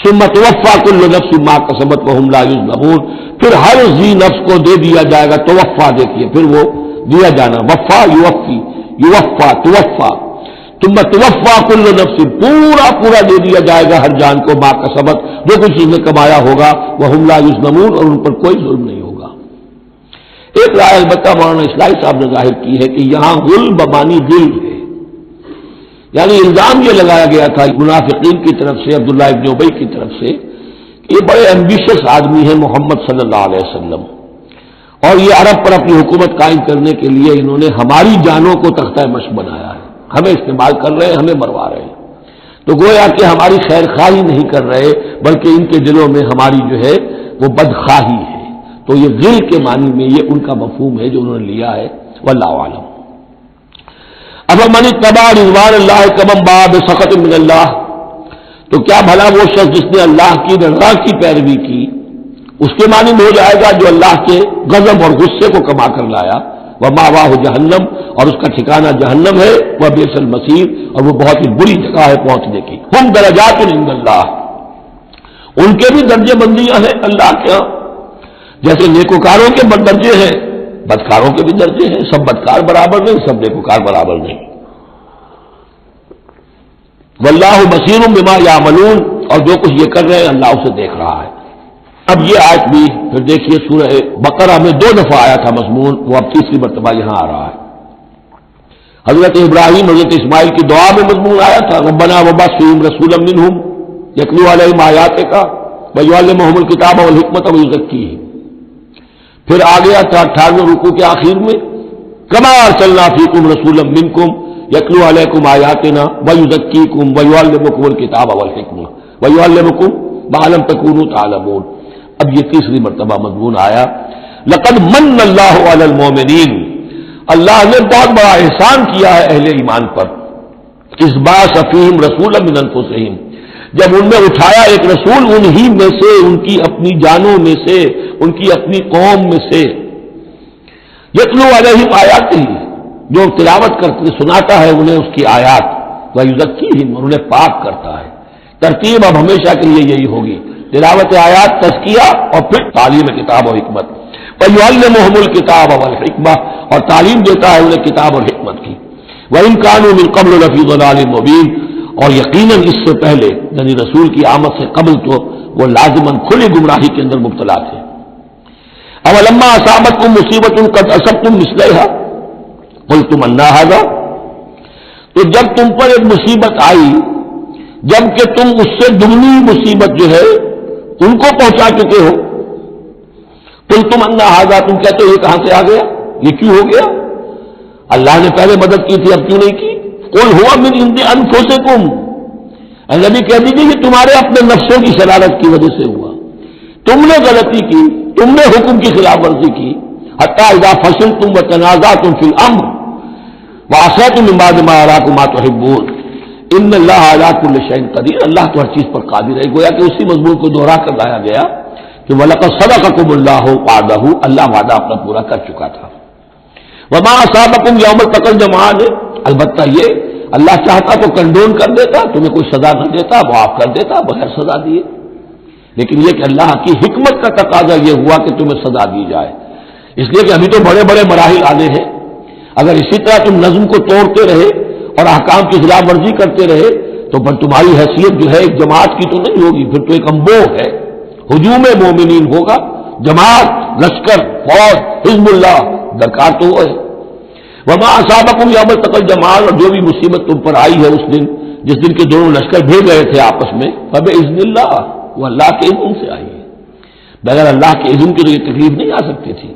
Speaker 1: ثُمَّ تُوَفَّىٰ كُلُّ نَفْسٍ مَّا كَسَبَتْ وَهُمْ لَا يُظْلَمُونَ، پھر ہر ذی نفس کو دے دیا جائے گا، توفا دیکھیے پھر وہ دیا جانا، وفا یوفی، یوفا توفا، ثم توفا کل نفس، پورا پورا دے دیا جائے گا ہر جان کو، ما کسبت، جو کچھ اس نے کمایا ہوگا، وہم لا یظلمون، اور ان پر کوئی ظلم نہیں ہوگا۔ ایک رائے البتہ مولانا اسلائی صاحب نے ظاہر کی ہے کہ یہاں غل بمانی دل ہے، یعنی الزام یہ لگایا گیا تھا منافقین کی طرف سے، عبداللہ ابن ابی کی طرف سے، کہ یہ بڑے ایمبیشس آدمی ہیں محمد صلی اللہ علیہ وسلم، اور یہ عرب پر اپنی حکومت قائم کرنے کے لیے انہوں نے ہماری جانوں کو تختہ مشق بنایا ہے، ہمیں استعمال کر رہے ہیں، ہمیں مروا رہے ہیں، تو گویا کہ ہماری خیر خواہی نہیں کر رہے بلکہ ان کے دلوں میں ہماری جو ہے وہ بدخواہی ہے۔ تو یہ غل کے معنی میں یہ ان کا مفہوم ہے جو انہوں نے لیا ہے، واللہ اعلم۔ اب من اتبع رضوان اللہ کمن باء بسخط من اللہ، تو کیا بھلا وہ شخص جس نے اللہ کی رضا کی پیروی کی اس کے معنی میں ہو جائے گا جو اللہ کے غضب اور غصے کو کما کر لایا، ومأواہ جہنم، اور اس کا ٹھکانہ جہنم ہے، وبئس المصیر، اور وہ بہت ہی بری جگہ ہے پہنچنے کی۔ ہم درجات عند اللہ، ان کے بھی درجے بندیاں ہیں اللہ کے ہاں، جیسے نیکوکاروں کے درجے ہیں بدکاروں کے بھی درجے ہیں، سب بدکار برابر نہیں، سب نیکوکار برابر نہیں۔ واللہ بصیر بما یعملون، اور جو کچھ یہ کر رہے ہیں اللہ اسے دیکھ رہا ہے۔ اب یہ آیت بھی پھر دیکھیے سورہ بقرہ میں 2 دفعہ آیا تھا مضمون، وہ اب تیسری مرتبہ یہاں آ رہا ہے۔ حضرت ابراہیم حضرت اسماعیل کی دعا میں مضمون آیا تھا، ربنا وبعث فیہم رسولا منہم یتلو علیہم آیاتک ویعلمہم الکتاب والحکمۃ ویزکیہم۔ پھر آ گیا تھا 58 رکوع کے آخر میں، کما ارسلنا فیکم رسولا منکم یتلو علیکم آیاتنا ویزکیکم ویعلمکم الکتاب والحکمۃ ویعلمکم ما لم تکونوا تعلمون۔ اب یہ تیسری مرتبہ مضمون آیا، لقد من اللہ علی المؤمنین، اللہ نے بہت بڑا احسان کیا ہے اہل ایمان پر، اذ بعث فیہم رسولا من انفسہم، جب ان میں اٹھایا ایک رسول انہی میں سے، ان کی اپنی جانوں میں سے، ان کی اپنی قوم میں سے، یتلو علیہم آیاتہ، جو تلاوت کرتے سناتا ہے انہیں اس کی آیات، ویزکیہم، اور انہیں پاک کرتا ہے۔ ترتیب اب ہمیشہ کے لیے یہی ہوگی، تلاوت آیات، تزکیہ، اور پھر تعلیم کتاب و حکمت۔ وَيُعَلِّمُهُمُ الْكِتَابَ وَالْحِكْمَةَ، اور تعلیم دیتا ہے انہیں کتاب اور حکمت کی۔ وَإِن كَانُوا مِن قَبْلُ لَفِي ضَلَالٍ مُبِينٍ، اور یقیناً اس سے پہلے یعنی رسول کی آمد سے قبل تو وہ لازماً کھلی گمراہی کے اندر مبتلا تھے۔ اولما اصابتکم مصیبۃ قد اصبتم مثلھا قلتم انا ھذا، تو جب تم پر ایک مصیبت آئی، جب کہ تم اس سے دگنی مصیبت جو ہے ان کو پہنچا چکے ہو، قلتم انا ھذا، تم کہتے ہو یہ کہاں سے آ گیا، یہ کیوں ہو گیا؟ اللہ نے پہلے مدد کی تھی اب کیوں نہیں کی؟ قل ھو من عند انفسکم، اے نبی کہہ دیجیے کہ تمہارے اپنے نفسوں کی شرارت کی وجہ سے ہوا، تم نے غلطی کی، تم نے حکم کی خلاف ورزی کی، حتی اذا فشلتم وتنازعتم فی الامر وعصیتم من بعد ما اراکم ما تحبون ان اللہ علی کل شیء قدیر، اللہ تو ہر چیز پر قادر ہے۔ گویا کہ اسی مضمون کو دوہرا کر لایا گیا کہ وَلَقَدْ صَدَقَكُمُ اللَّهُ وَعْدَهُ، اللہ وعدہ اپنا پورا کر چکا تھا۔ وَمَا أَصَابَكُمْ يَوْمَ التَّقَى الْجَمْعَانِ، البتہ یہ اللہ چاہتا تو کنڈون کر دیتا، تمہیں کوئی سزا نہ دیتا، معاف کر دیتا بغیر سزا دیے، لیکن یہ کہ اللہ کی حکمت کا تقاضا یہ ہوا کہ تمہیں سزا دی جائے، اس لیے کہ ابھی تو بڑے بڑے مراحل آنے ہیں۔ اگر اسی طرح تم نظم کو توڑتے رہے اور احکام کی خلاف ورزی کرتے رہے تو پھر تمہاری حیثیت جو ہے ایک جماعت کی تو نہیں ہوگی، پھر تو ایک امبو ہے، ہجوم مومنین ہوگا، جماعت، لشکر، فوج، حزب اللہ درکار تو وہ ہے۔ وما اصابکم یوم التقى الجمعان، اور جو بھی مصیبت تم پر آئی ہے اس دن جس دن کے دونوں لشکر بھیج گئے تھے آپس میں، فباذن اللہ، وہ اللہ کے اذن سے آئی ہے، بغیر اللہ کے اذن کے تو یہ تکلیف نہیں آ سکتی تھی۔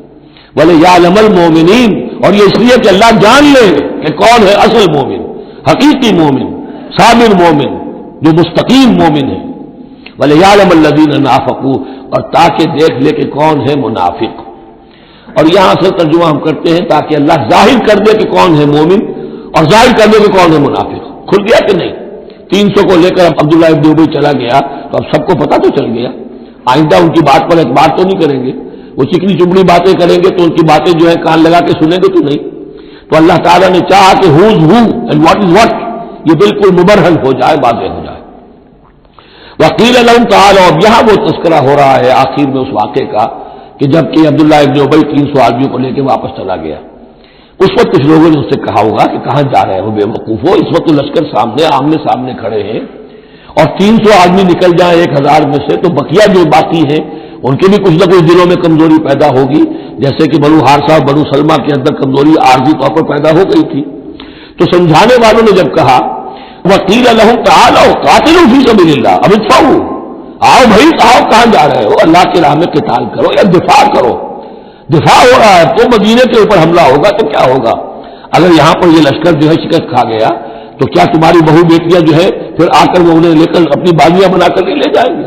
Speaker 1: وَلِيَعْلَمَ الْمُؤْمِنِينَ، اور یہ اس لیے کہ اللہ جان لے کہ کون ہے اصل مومن، حقیقی مومن، صابر مومن، جو مستقیم مومن ہے۔ وَلِيَعْلَمَ الَّذِينَ نَافَقُوا، اور تاکہ دیکھ لے کہ کون ہے منافق، اور یہاں سے ترجمہ ہم کرتے ہیں تاکہ اللہ ظاہر کر دے کہ کون ہے مومن اور ظاہر کر دے کہ کون ہے منافق۔ کھل گیا کہ نہیں؟ 300 کو لے کر اب عبداللہ ابن ابی چلا گیا تو اب سب کو پتہ تو چل گیا، آئندہ ان کی بات پر اعتبار تو نہیں کریں گے، وہ چکنی چپڑی باتیں کریں گے تو ان کی باتیں جو ہے کان لگا کے سنیں گے تو نہیں۔ تو اللہ تعالیٰ نے چاہا کہ who's who and what is what یہ بالکل مبرہن ہو جائے، واضح ہو جائے۔ وقیل لہم تعالوا، اب یہاں وہ تذکرہ ہو رہا ہے آخر میں اس واقعے کا کہ جب کہ عبداللہ ابن ابی 300 آدمیوں کو لے کے واپس چلا گیا، اس وقت کچھ لوگوں نے اس سے کہا ہوگا کہ کہاں جا رہے ہو بے وقوف ہو، اس وقت لشکر سامنے آمنے سامنے کھڑے ہیں اور 300 آدمی نکل جائیں 1000 میں سے تو بقیہ جو باقی ہیں ان کے بھی کچھ نہ کچھ دلوں میں کمزوری پیدا ہوگی، جیسے کہ بنو حارثہ اور بنو سلمہ کے اندر کمزوری عارضی طور پر پیدا ہو گئی تھی۔ تو سمجھانے والوں نے جب کہا وقیل لہم تعالوا قاتلوا فی سبیل اللہ، اب ادفعوا، آؤ بھائی، آؤ کہاں جا رہے ہو، اللہ کی راہ میں قتال کرو یا دفاع کرو، دفاع ہو رہا ہے تو مدینے کے اوپر حملہ ہوگا تو کیا ہوگا؟ اگر یہاں پر یہ لشکر جو ہے شکست کھا گیا تو کیا تمہاری بہو بیٹیاں جو ہے پھر آ کر وہ انہیں لے کر اپنی بالیاں بنا کر نہیں لے جائیں گے؟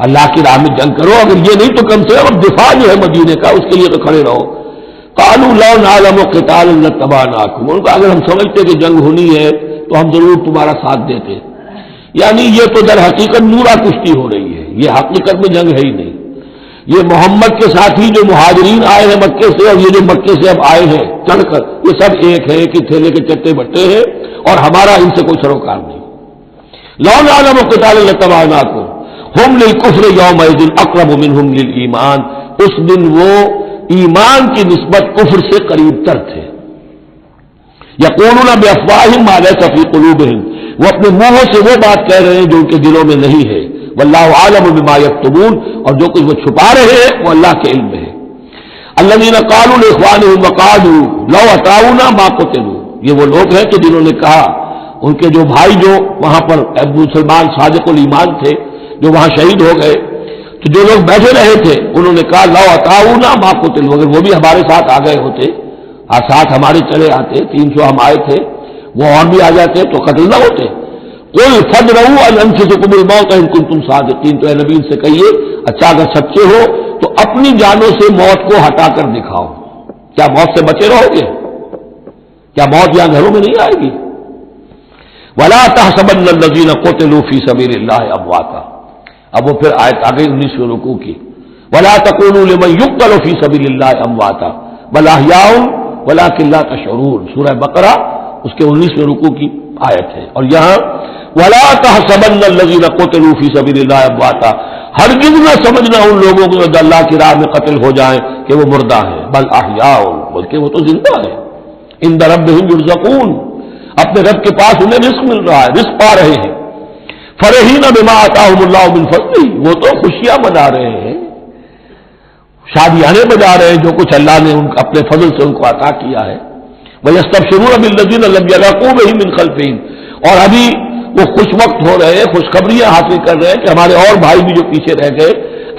Speaker 1: اللہ کی راہ میں جنگ کرو، اگر یہ نہیں تو کم سے کم دفاع جو ہے مدینے کا اس کے لیے تو کھڑے رہو۔ قالوا لو نعلم قتالا لاتبعناکم، ان کو اگر ہم سمجھتے کہ جنگ ہونی ہے تو ہم ضرور تمہارا ساتھ دیتے، یعنی یہ تو در حقیقت نورا کشتی ہو رہی ہے، یہ حقیقت میں جنگ ہے ہی نہیں، یہ محمد کے ساتھ ہی جو مہاجرین آئے ہیں مکے سے اور یہ جو مکے سے اب آئے ہیں چڑھ کر، یہ سب ایک ہے کہ تھیلے کے چٹے بٹے ہیں اور ہمارا ان سے کوئی سروکار نہیں۔ لو نعلم قتالا لاتبعناکم ہم للکفر یومئذ اقرب منہم للایمان، اس دن وہ ایمان کی نسبت کفر سے قریب تر تھے۔ یقولون بافواہہم ما لیس فی قلوبہم، وہ اپنے منہوں سے وہ بات کہہ رہے ہیں جو ان کے دلوں میں نہیں ہے، واللہ عالم بما یکتمون، اور جو کچھ وہ چھپا رہے ہیں وہ اللہ کے علم میں ہے۔ الذین قالوا لاخوانہم وقعدوا لو اطاعونا ما قتلوا، یہ وہ لوگ ہیں کہ جنہوں نے کہا، ان کے جو بھائی جو وہاں پر مسلمان صادق الایمان تھے جو وہاں شہید ہو گئے، تو جو لوگ بیٹھے رہے تھے انہوں نے کہا لو اطاعونا ما قتلوا، اگر وہ بھی ہمارے ساتھ آ گئے ہوتے، ساتھ ہمارے چلے آتے، 300 ہم آئے تھے، وہ اور بھی آ جاتے تو قتل نہ ہوتے۔ قل فادرؤوا عن انفسکم الموت ان کنتم صادقین، تو اے نبی ان سے کہیے اچھا اگر سچے ہو تو اپنی جانوں سے موت کو ہٹا کر دکھاؤ، کیا موت سے بچے رہو گے؟ کیا موت یہاں گھروں میں نہیں آئے گی؟ ولا تحسبن الذین قتلوا فی سبیل اللہ امواتا، اب وہ پھر آیت آ گئی 19ویں رکوع کی، ولا تقولوا لمن يقتل فی سبیل اللہ امواتا بل احیاء ولکن لا تشعرون، سورہ بقرہ اس کے 19ویں رکوع کی آیت ہے۔ اور یہاں ولا تحسبن الذین قتلوا فی سبیل اللہ امواتا، ہرگز نہ سمجھنا ان لوگوں کو جو اللہ کی راہ میں قتل ہو جائیں کہ وہ مردہ ہیں، بل احیاء، بلکہ وہ تو زندہ ہیں، عند ربہم یرزقون، اپنے رب کے پاس انہیں رزق مل رہا ہے، رزق پا رہے ہیں۔ فرحین بما آتاہم اللہ من فضلہ، وہ تو خوشیاں منا رہے ہیں، شادیانے بجا رہے ہیں جو کچھ اللہ نے اپنے فضل سے ان کو عطا کیا ہے۔ وَيَسْتَبْشِرُونَ بِالَّذِينَ لَمْ يَلْحَقُوا بِهِم مِّن خَلْفِهِمْ، اور ابھی وہ خوش وقت ہو رہے ہیں، خوشخبریاں حاصل کر رہے ہیں کہ ہمارے اور بھائی بھی جو پیچھے رہ گئے،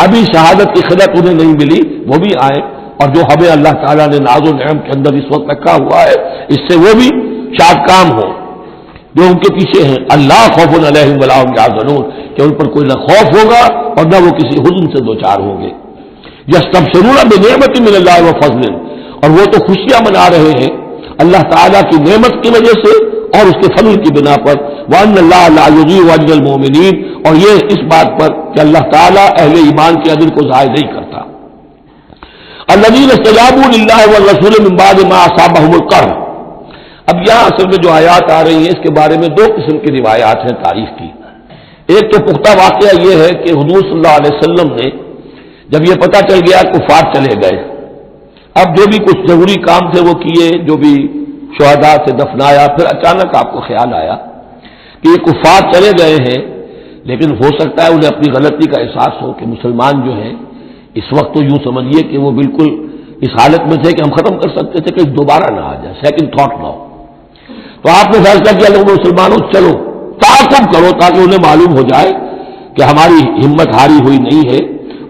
Speaker 1: ابھی شہادت کی خدمت انہیں نہیں ملی، وہ بھی آئیں، اور جو ہمیں اللہ تعالیٰ نے ناز و نعم کے اندر اس وقت رکھا ہوا ہے اس سے وہ بھی شاد کام ہو جو ان کے پیچھے ہیں۔ اللہ خوف علیہم ولا هم یحزنون، کہ ان پر کوئی نہ خوف ہوگا اور نہ وہ کسی حزن سے دوچار ہوں گے۔ یستبشرون بنعمت من اللہ وفضل، اور وہ تو خوشیاں منا رہے ہیں اللہ تعالیٰ کی نعمت کی وجہ سے اور اس کے فضل کی بنا پر، وَأَنَّ اللَّهَ لَا يُضِيعُ أَجْرَ الْمُؤْمِنِينَ، اور یہ اس بات پر کہ اللہ تعالیٰ اہل ایمان کے اجر کو ضائع نہیں کرتا۔ الَّذِينَ اسْتَجَابُوا لِلَّهِ وَالرَّسُولِ مِن بَعْدِ مَا أَصَابَهُمُ الْقَرْحُ۔ اب یہاں اصل میں جو آیات آ رہی ہیں اس کے بارے میں دو قسم کی روایات ہیں تاریخ کی۔ ایک تو پختہ واقعہ یہ ہے کہ حضور صلی اللہ علیہ وسلم نے جب یہ پتہ چل گیا کفار چلے گئے، اب جو بھی کچھ ضروری کام تھے وہ کیے، جو بھی شہداء سے دفنایا، پھر اچانک آپ کو خیال آیا کہ یہ کفار چلے گئے ہیں، لیکن ہو سکتا ہے انہیں اپنی غلطی کا احساس ہو کہ مسلمان جو ہیں اس وقت تو یوں سمجھیے کہ وہ بالکل اس حالت میں تھے کہ ہم ختم کر سکتے تھے کہ دوبارہ نہ آ جائے، سیکنڈ تھاٹ نہ ہو۔ تو آپ نے فیصلہ کیا لوگوں مسلمانوں چلو تعاقب کرو تاکہ انہیں معلوم ہو جائے کہ ہماری ہمت ہاری ہوئی نہیں ہے،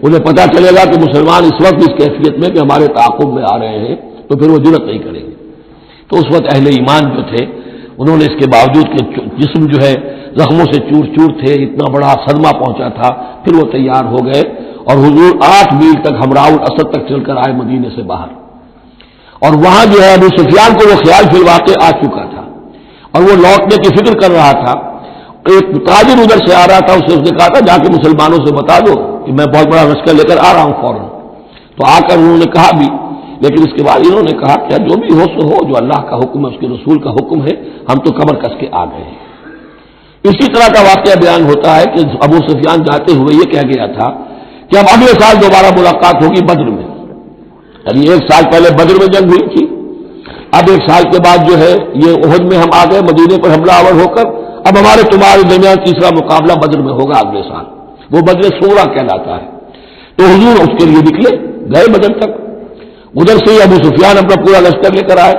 Speaker 1: انہیں پتہ چلے گا کہ مسلمان اس وقت اس کیفیت میں کہ ہمارے تعاقب میں آ رہے ہیں تو پھر وہ جرأت نہیں کریں گے۔ تو اس وقت اہل ایمان جو تھے انہوں نے اس کے باوجود کہ جسم جو ہے زخموں سے چور چور تھے، اتنا بڑا صدمہ پہنچا تھا، پھر وہ تیار ہو گئے اور حضور 8 میل تک ہمراہ الاسد تک چل کر آئے مدینے سے باہر، اور وہاں جو ہے ابو سفیان کو وہ خیال فی الواقع آ چکا تھا اور وہ لوٹنے کی فکر کر رہا تھا۔ ایک تاجر ادھر سے آ رہا تھا، اس نے کہا تھا جا کے مسلمانوں سے بتا دو کہ میں بہت بڑا لشکر لے کر آ رہا ہوں فوراً۔ تو آ کر انہوں نے کہا بھی، لیکن اس کے بعد انہوں نے کہا کہ جو بھی ہو سو ہو، جو اللہ کا حکم ہے اس کے رسول کا حکم ہے، ہم تو کمر کس کے آ گئے ہیں۔ اسی طرح کا واقعہ بیان ہوتا ہے کہ ابو سفیان جاتے ہوئے یہ کہہ گیا تھا کہ اب اگلے سال دوبارہ ملاقات ہوگی بدر میں، یعنی 1 سال پہلے بدر میں جنگ ہوئی تھی، اب 1 سال کے بعد جو ہے یہ احد میں ہم آ گئے مدینے پر حملہ آور ہو کر، اب ہمارے تمہارے درمیان تیسرا مقابلہ بدر میں ہوگا اگلے سال، وہ بدر صغریٰ کہلاتا ہے۔ تو حضور اس کے لیے نکلے، گئے بدر تک، ادھر سے ہی ابو سفیان اپنا پورا لشکر لے کر آئے،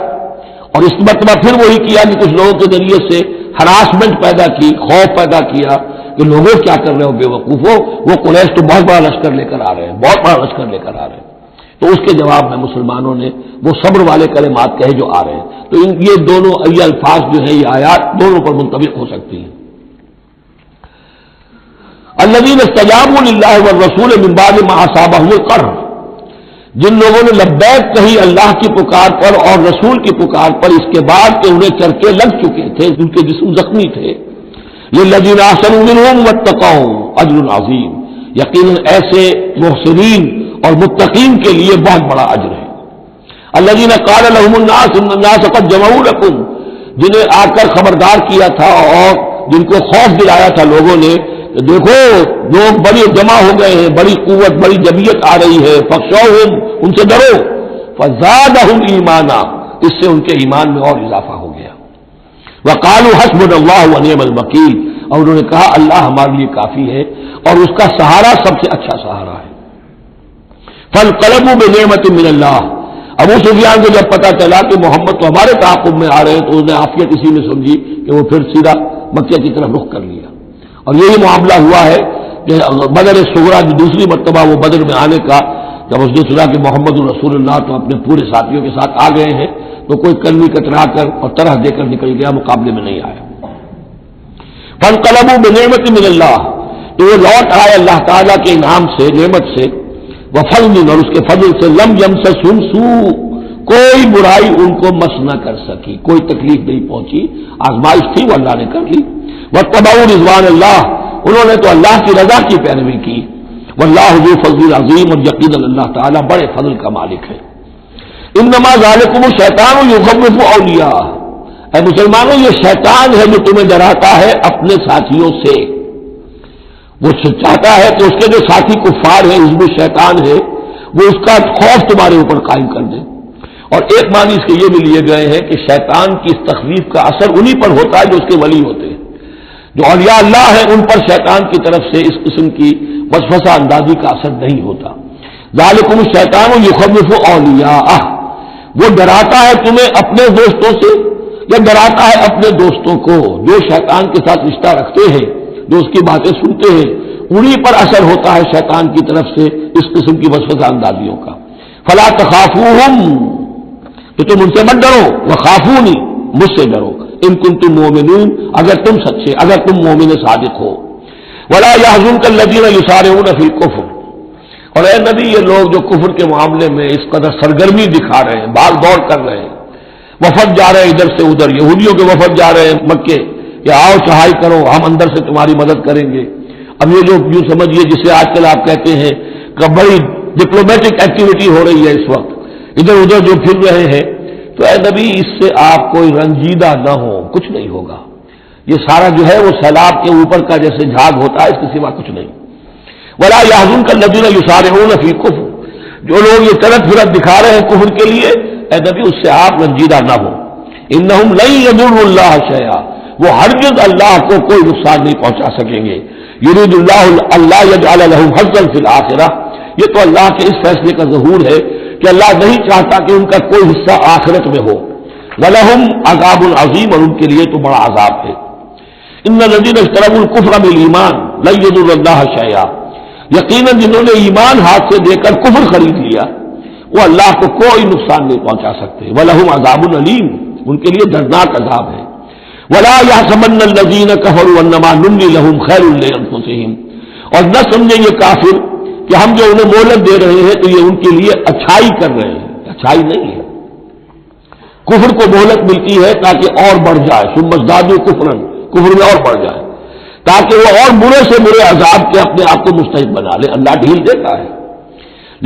Speaker 1: اور اس مرتبہ پھر وہی کیا کہ کچھ لوگوں کے ذریعے سے ہراسمنٹ پیدا کی، خوف پیدا کیا کہ لوگوں کیا کر رہے ہو بے وقوفو، وہ قریش تو بہت بڑا لشکر لے کر آ رہے ہیں، بہت بڑا لشکر لے کر آ رہے ہیں۔ تو اس کے جواب میں مسلمانوں نے وہ صبر والے کلمات کہے جو آ رہے ہیں۔ تو یہ دونوں یہ الفاظ جو ہیں یہ آیات دونوں پر منطبق ہو سکتی ہیں۔ الذین استجابوا للہ والرسول من بعد ما اصابهم القرح، جن لوگوں نے لبیک کہی اللہ کی پکار پر اور رسول کی پکار پر اس کے بعد کہ انہیں چرکے لگ چکے تھے، ان کے جسم زخمی تھے، للذین احسنوا منہم واتقوا اجر عظیم، یقیناً ایسے محسنین اور متقین کے لیے بہت بڑا اجر ہے۔ الذین قال لهم الناس ان الناس قد جمعوا لكم، جنہیں آ کر خبردار کیا تھا اور جن کو خوف دلایا تھا لوگوں نے، دیکھو لوگ بڑی جمع ہو گئے ہیں، بڑی قوت بڑی جمعیت آ رہی ہے، فخشوہم، ان سے ڈرو، فزادہم ایمانا، اس سے ان کے ایمان میں اور اضافہ ہو گیا۔ وقالوا حسبنا اللہ ونعم الوکیل، اور انہوں نے کہا اللہ ہمارے لیے کافی ہے اور اس کا سہارا سب سے اچھا سہارا ہے۔ فانقلبوا بنعمت من اللہ، ابو سفیان کو جب پتا چلا کہ محمد تو ہمارے تعاقب میں آ رہے ہیں تو انہوں نے عافیت اسی میں سمجھی کہ وہ پھر سیدھا مکہ کی طرف رخ کر لیا، اور یہی معاملہ ہوا ہے کہ بدر صغریٰ جو دوسری مرتبہ وہ بدر میں آنے کا، جب اس نے سنا کہ محمد رسول اللہ تو اپنے پورے ساتھیوں کے ساتھ آ گئے ہیں تو کوئی کلمی کترا کر اور طرح دے کر نکل گیا، مقابلے میں نہیں آیا۔ فانقلبوا بنعمت من اللہ، تو وہ لوٹ آئے اللہ تعالیٰ کے انعام سے، نعمت سے، وفضل، اور اس کے فضل سے، لم یمسسہم سوء، کوئی برائی ان کو مس نہ کر سکی، کوئی تکلیف نہیں پہنچی، آزمائش تھی وہ اللہ نے کر لی۔ واتبعوا رضوان اللہ، انہوں نے تو اللہ کی رضا کی پیروی کی، واللہ ذو فضل عظیم، اور یقیناً اللہ تعالیٰ بڑے فضل کا مالک ہے۔ انما ذالکم الشیطان یخوف اولیاء، اے مسلمانوں یہ شیطان ہے جو تمہیں ڈراتا ہے اپنے ساتھیوں سے، وہ چاہتا ہے کہ اس کے جو ساتھی کفار ہیں، حزب الشیطان ہے، وہ اس کا خوف تمہارے اوپر قائم کر دے۔ اور ایک معنی اس کے یہ بھی لیے گئے ہیں کہ شیطان کی اس تخویف کا اثر انہی پر ہوتا ہے جو اس کے ولی ہوتے ہیں۔ جو اولیاء اللہ ہیں ان پر شیطان کی طرف سے اس قسم کی وسوسہ اندازی کا اثر نہیں ہوتا. ذالکم الشیطان یخوف اولیاءہ، وہ ڈراتا ہے تمہیں اپنے دوستوں سے یا ڈراتا ہے اپنے دوستوں کو. جو شیطان کے ساتھ رشتہ رکھتے ہیں، جو اس کی باتیں سنتے ہیں، انہی پر اثر ہوتا ہے شیطان کی طرف سے اس قسم کی وسوسہ اندازیوں کا. فلا تخافوہم، تو تم ان سے مت ڈرو، وخافونی، مجھ سے ڈرو، ان کنتم مؤمنون، اگر تم سچے، اگر تم مومن صادق ہو. ولا يحزنك الذين يسارعون في الكفر، اور اے نبی یہ لوگ جو کفر کے معاملے میں اس قدر سرگرمی دکھا رہے ہیں، بھاگ دوڑ کر رہے ہیں، وفد جا رہے ہیں ادھر سے ادھر، یہودیوں کے وفد جا رہے ہیں مکے کہ آؤ چڑھائی کرو، ہم اندر سے تمہاری مدد کریں گے. اب یہ جو یوں سمجھیے جسے آج کل آپ کہتے ہیں کہ بڑی ڈپلومیٹک ایکٹیویٹی ہو رہی ہے اس وقت، ادھر ادھر جو پھر رہے ہیں، تو اے نبی اس سے آپ کوئی رنجیدہ نہ ہو، کچھ نہیں ہوگا. یہ سارا جو ہے وہ سیلاب کے اوپر کا جیسے جھاگ ہوتا ہے، اس کے سوا کچھ نہیں. ولا يحزنك الذين يسارعون في الكفر، جو لوگ یہ چلت پھرت دکھا رہے ہیں کفر کے لیے، اے نبی اس سے آپ رنجیدہ نہ ہو. انہم لن يضروا الله شيئا، وہ ہرگز اللہ کو کوئی نقصان نہیں پہنچا سکیں گے. یرید اللہ اللہ یجعل لهم حظا في الاخرہ، یہ تو اللہ کے اس فیصلے کا ظہور ہے کہ اللہ نہیں چاہتا کہ ان کا کوئی حصہ آخرت میں ہو. وَلَهُمْ عَذَابٌ عَظِيمٌ، اور ان کے لیے تو بڑا عذاب ہے. ان الذين اشتروا الكفر بالایمان لن يضروا الله شيئا، یقیناً جنہوں نے ایمان ہاتھ سے دے کر کفر خرید لیا وہ اللہ کو کوئی نقصان نہیں پہنچا سکتے. وَلَهُمْ عَذَابٌ أَلِيمٌ، ان کے لیے دردناک عذاب ہے. وَلَا يَحْسَبَنَّ الَّذِينَ كَفَرُوا أَنَّمَا نُمْلِي لَهُمْ خَيْرٌ لِأَنفُسِهِمْ، اور نہ سمجھیں یہ کافر کہ ہم جو انہیں مہلت دے رہے ہیں تو یہ ان کے لیے اچھائی کر رہے ہیں. اچھائی نہیں ہے، کفر کو مہلت ملتی ہے تاکہ اور بڑھ جائے، ثم ازدادوا کفرا، کفر میں اور بڑھ جائے، تاکہ وہ اور برے سے برے عذاب کے اپنے آپ کو مستحق بنا لے. اللہ ڈھیل دیتا ہے،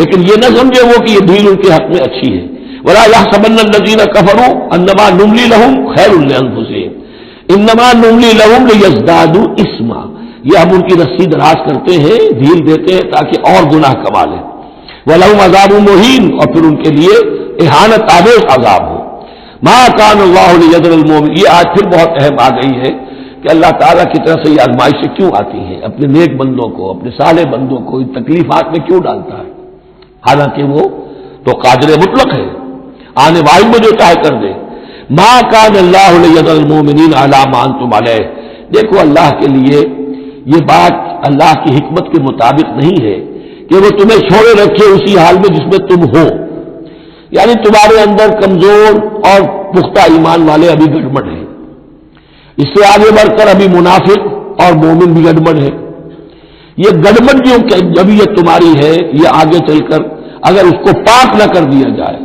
Speaker 1: لیکن یہ نہ سمجھے وہ کہ یہ ڈھیل ان کے حق میں اچھی ہے. وَلَا يَحْسَبَنَّ الَّذِينَ كَفَرُوا أَنَّمَا نُمْلِي لَهُمْ خَيْرٌ لِأَنفُسِهِمْ إِنَّمَا نُمْلِي لَهُمْ لِيَزْدَادُوا إِثْمًا، یہ ہم ان کی رسی دراز کرتے ہیں، ڈھیل دیتے ہیں تاکہ اور گناہ کما لیں. وَلَهُمْ عَذَابٌ مُهِينٌ، اور پھر ان کے لیے اہانت آمیز عذاب ہو. مَا كَانَ اللَّهُ لِيَذَرَ الْمُؤْمِنِينَ، یہ آج پھر بہت اہم آ گئی ہے کہ اللہ تعالیٰ کی طرف سے یہ آزمائشیں کیوں آتی ہیں، اپنے نیک بندوں کو، اپنے صالح بندوں کو ان تکلیفات میں کیوں ڈالتا ہے، حالانکہ وہ تو قادر مطلق ہے، آنے واحد میں جو چاہے کر دے. ما کان اللہ لیذر المؤمنین علی ما انتم علیہ، دیکھو اللہ کے لیے یہ بات اللہ کی حکمت کے مطابق نہیں ہے کہ وہ تمہیں چھوڑے رکھے اسی حال میں جس میں تم ہو. یعنی تمہارے اندر کمزور اور پختہ ایمان والے ابھی گڑبڑ ہیں، اس سے آگے بڑھ کر ابھی منافق اور مومن بھی گڑبڑ ہے. یہ گڑبڑیوں کی جبیت تمہاری ہے، یہ آگے چل کر اگر اس کو پاک نہ کر دیا جائے،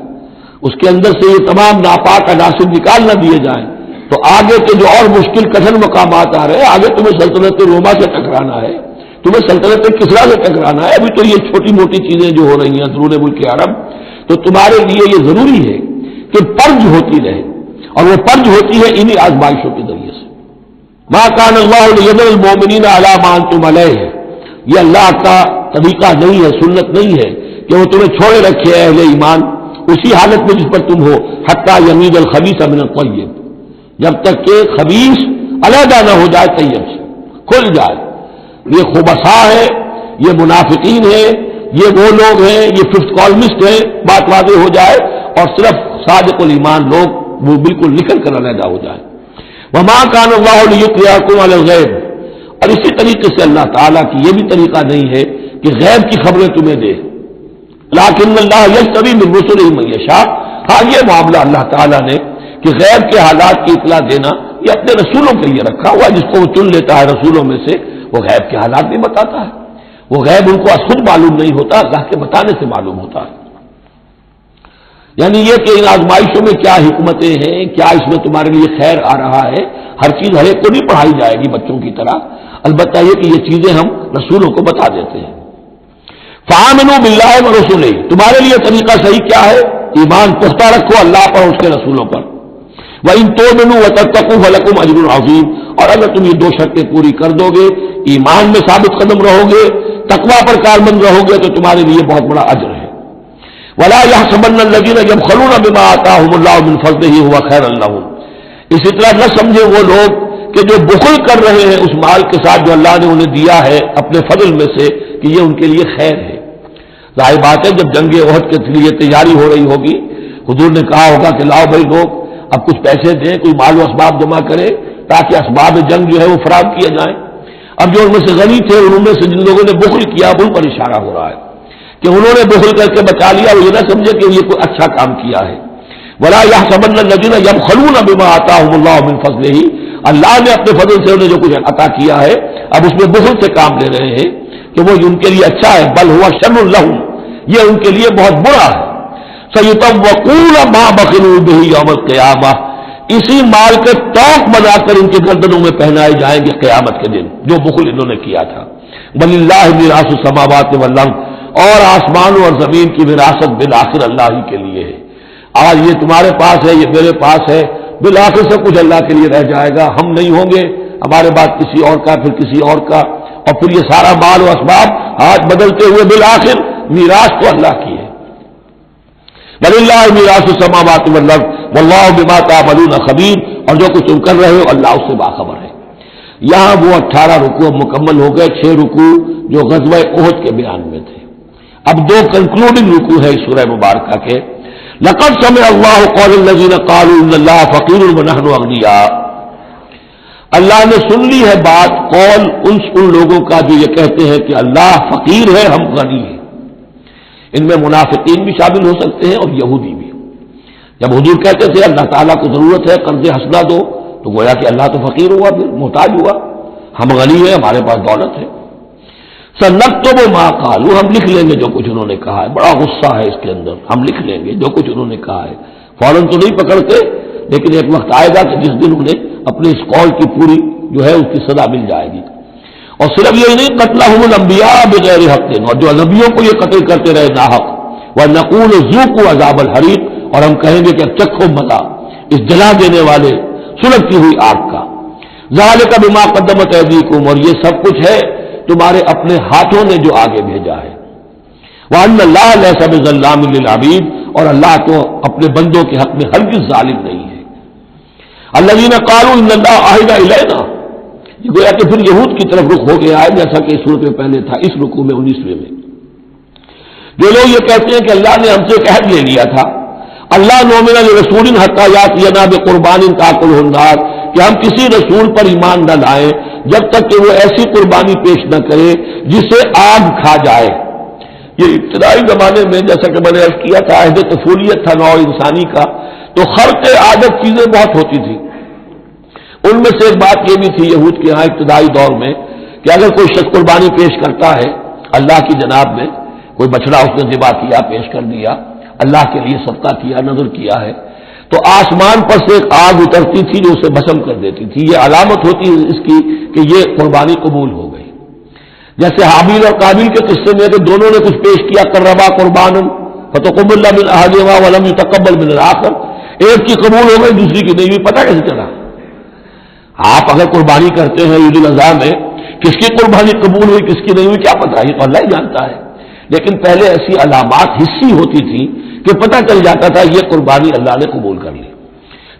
Speaker 1: اس کے اندر سے یہ تمام ناپاک عناصر نکال نہ دیے جائیں، تو آگے کے جو اور مشکل کٹھن مقامات آ رہے ہیں، آگے تمہیں سلطنت روما سے ٹکرانا ہے، تمہیں سلطنت کسرا سے ٹکرانا ہے. ابھی تو یہ چھوٹی موٹی چیزیں جو ہو رہی ہیں اندرون ملک عرب، تو تمہارے لیے یہ ضروری ہے کہ پرج ہوتی رہے، اور وہ پرج ہوتی ہے انہی آزمائشوں کے ذریعے سے. ما کان اللہ لیذر المؤمنین علی ما انتم علیہ، یہ اللہ کا طریقہ نہیں ہے، سنت نہیں ہے کہ وہ تمہیں چھوڑے رکھے اہل ایمان اسی حالت میں جس پر تم ہو، حتی یمیز الخبیث من الطیب، جب تک کہ خبیث علیحدہ نہ ہو جائے طیب سے، کھل جائے. یہ خبثاء ہے، یہ منافقین ہے، یہ وہ لوگ ہیں، یہ ففتھ کالمسٹ ہیں، بات واضح ہو جائے، اور صرف صادق الایمان لوگ وہ بالکل نکل کر علیحدہ ہو جائے. وما کان اللہ لیطلعکم علی الغیب، اور اسی طریقے سے اللہ تعالیٰ کی یہ بھی طریقہ نہیں ہے کہ غیب کی خبریں تمہیں دے. لیکن اللہ یجتبی من رسلہ من یشاء، ہاں یہ معاملہ اللہ تعالیٰ نے کہ غیب کے حالات کی اطلاع دینا یہ اپنے رسولوں کے لیے رکھا ہوا ہے. جس کو وہ چن لیتا ہے رسولوں میں سے، وہ غیب کے حالات بھی بتاتا ہے. وہ غیب ان کو خود معلوم نہیں ہوتا، اللہ کے بتانے سے معلوم ہوتا ہے. یعنی یہ کہ ان آزمائشوں میں کیا حکمتیں ہیں، کیا اس میں تمہارے لیے خیر آ رہا ہے، ہر چیز ہر ایک کو نہیں پڑھائی جائے گی بچوں کی طرح، البتہ یہ کہ یہ چیزیں ہم رسولوں کو بتا دیتے ہیں. فآمنوا باللہ ورسولہ، تمہارے لیے طریقہ صحیح کیا ہے؟ ایمان پختہ رکھو اللہ پر اور اس کے رسولوں پر. وَإِن تُؤْمِنُوا وَتَتَّقُوا فَلَكُمْ أَجْرٌ عَظِيمٌ، اور اگر تم یہ دو شرطیں پوری کر دو گے، ایمان میں ثابت قدم رہو گے، تقویٰ پر کاربند رہو گے، تو تمہارے لیے بہت بڑا اجر ہے. وَلَا يَحْسَبَنَّ الَّذِينَ يَبْخَلُونَ بِمَا آتَاهُمُ اللَّهُ مِنْ فَضْلِهِ هُوَ خَيْرًا لَهُمْ، اسی طرح نہ سمجھے وہ لوگ کہ جو بخل کر رہے ہیں اس مال کے ساتھ جو اللہ نے انہیں دیا ہے اپنے فضل میں سے کہ یہ ان کے لیے خیر ہے. ظاہر بات ہے جب جنگ احد کے لیے تیاری ہو رہی ہوگی حضور نے کہا ہوگا کہ لاؤ بھائی لوگ اب کچھ پیسے دیں, کوئی مال و اسباب جمع کرے تاکہ اسباب جنگ جو ہے وہ فراہم کیے جائیں. اب جو ان میں سے غنی تھے ان میں سے جن لوگوں نے بخل کیا اب ان پر اشارہ ہو رہا ہے کہ انہوں نے بخل کر کے بچا لیا, وہ یہ نہ سمجھے کہ یہ کوئی اچھا کام کیا ہے. ولا يحسبن الذين يبخلون بما آتاهم الله من فضله, اللہ نے اپنے فضل سے انہیں جو کچھ عطا کیا ہے اب اس میں بخل سے کام لے رہے ہیں کہ وہ ان کے لیے اچھا ہے. بل هو شر لهم, یہ ان کے لیے بہت برا ہے. سيطوقون ما بخلوا به يوم القيامة, اسی مال کے توق بنا کر ان کے گردنوں میں پہنائے جائیں گے قیامت کے دن جو بخل انہوں نے کیا تھا. وللہ میراث السماوات والارض, اور آسمانوں اور زمین کی وراثت بالآخر اللہ ہی کے لیے ہے. آج یہ تمہارے پاس ہے, یہ میرے پاس ہے, بالآخر سب کچھ اللہ کے لیے رہ جائے گا. ہم نہیں ہوں گے, ہمارے بعد کسی اور کا, پھر کسی اور کا, اور پھر یہ سارا مال و اسباب ہاتھ بدلتے ہوئے بالآخر میراث تو اللہ کی ہے. وللہ میراث السماوات والارض واللہ بما تعملون خبیر, اور جو کچھ تم کر رہے ہو اللہ اس سے باخبر ہے. یہاں وہ 18 رکوع مکمل ہو گئے, 6 رکوع جو غزوہ احد کے بیان میں تھے. اب 2 کنکلوڈنگ رکوع ہے اس سورہ مبارکہ کے. لقد سمع اللہ قول الذین قالوا ان اللہ فقیر ونحن اغنیاء, اللہ نے سن لی ہے بات قول ان لوگوں کا جو یہ کہتے ہیں کہ اللہ فقیر ہے ہم غنی ہیں. ان میں منافقین بھی شامل ہو سکتے ہیں اور یہودی بھی. جب حضور کہتے تھے اللہ تعالیٰ کو ضرورت ہے قرض حسنہ دو, تو گویا کہ اللہ تو فقیر ہوا, پھر محتاج ہوا. ہم غنی ہیں, ہمارے پاس دولت ہے. سنکتب ما قالوا, ہم لکھ لیں گے جو کچھ انہوں نے کہا ہے. بڑا غصہ ہے اس کے اندر, ہم لکھ لیں گے جو کچھ انہوں نے کہا ہے. فوراً تو نہیں پکڑتے, لیکن ایک وقت آئے گا کہ جس دن انہیں اپنے اس قول کی پوری جو ہے اس کی سزا مل جائے گی. اور صرف یہی نہیں, قتلہم الانبیاء بغیر حق, اور جو نبیوں کو یہ قتل کرتے رہے ناحق. ونقول ذوقوا عذاب الحریق, اور ہم کہیں گے کہ چکھو مزہ اس جلا دینے والے سلگتی ہوئی آگ کا. ذالک بما قدمت ایدیکم, اور یہ سب کچھ ہے تمہارے اپنے ہاتھوں نے جو آگے بھیجا ہے. وَأَنَّ اللَّهَ لَيْسَ بِظَلَّامٍ لِّلْعَبِيدِ, اور اللہ تو اپنے بندوں کے حق میں ہرگز ظالم نہیں ہے. الَّذِينَ قَالُوا إِنَّ اللَّهَ عَهِدَ إِلَيْنَا, یہ گویا کہ پھر یہود کی طرف رخ ہو گیا ہے جیسا کہ اس صورت میں پہلے تھا. اس رکوع میں 19ویں میں جو لوگ یہ کہتے ہیں کہ اللہ نے ہم سے ایک عہد لے لیا تھا, اللہ نؤمن لرسول حتی یاتینا بقربان تاکلہ النار, کہ ہم کسی رسول پر ایمان نہ لائیں جب تک کہ وہ ایسی قربانی پیش نہ کرے جسے آگ کھا جائے. یہ ابتدائی زمانے میں جیسا کہ میں نے عرض کیا تھا عہد طفولیت تھا نوع انسانی کا, تو خرق عادت چیزیں بہت ہوتی تھی. ان میں سے ایک بات یہ بھی تھی یہود کے ہاں ابتدائی دور میں کہ اگر کوئی شخص قربانی پیش کرتا ہے اللہ کی جناب میں, کوئی بچڑا اس نے ذبح کیا, پیش کر دیا, اللہ کے لیے صدقہ کیا, نذر کیا ہے, تو آسمان پر سے ایک آگ اترتی تھی جو اسے بھسم کر دیتی تھی. یہ علامت ہوتی ہے اس کی کہ یہ قربانی قبول ہو گئی. جیسے حابیل اور قابیل کے قصے میں کہ دونوں نے کچھ پیش کیا, قربا قربان فتقبل من احدہما ولم یتقبل من الاخر, ایک کی قبول ہو گئی دوسری کی نہیں ہوئی. پتہ کیسے چلا؟ آپ اگر قربانی کرتے ہیں عید الاضحیٰ میں, کس کی قربانی قبول ہوئی کس کی نہیں ہوئی کیا پتہ, یہ تو اللہ ہی جانتا ہے. لیکن پہلے ایسی علامات حسی ہوتی تھی کہ پتہ چل جاتا تھا یہ قربانی اللہ نے قبول کر لی.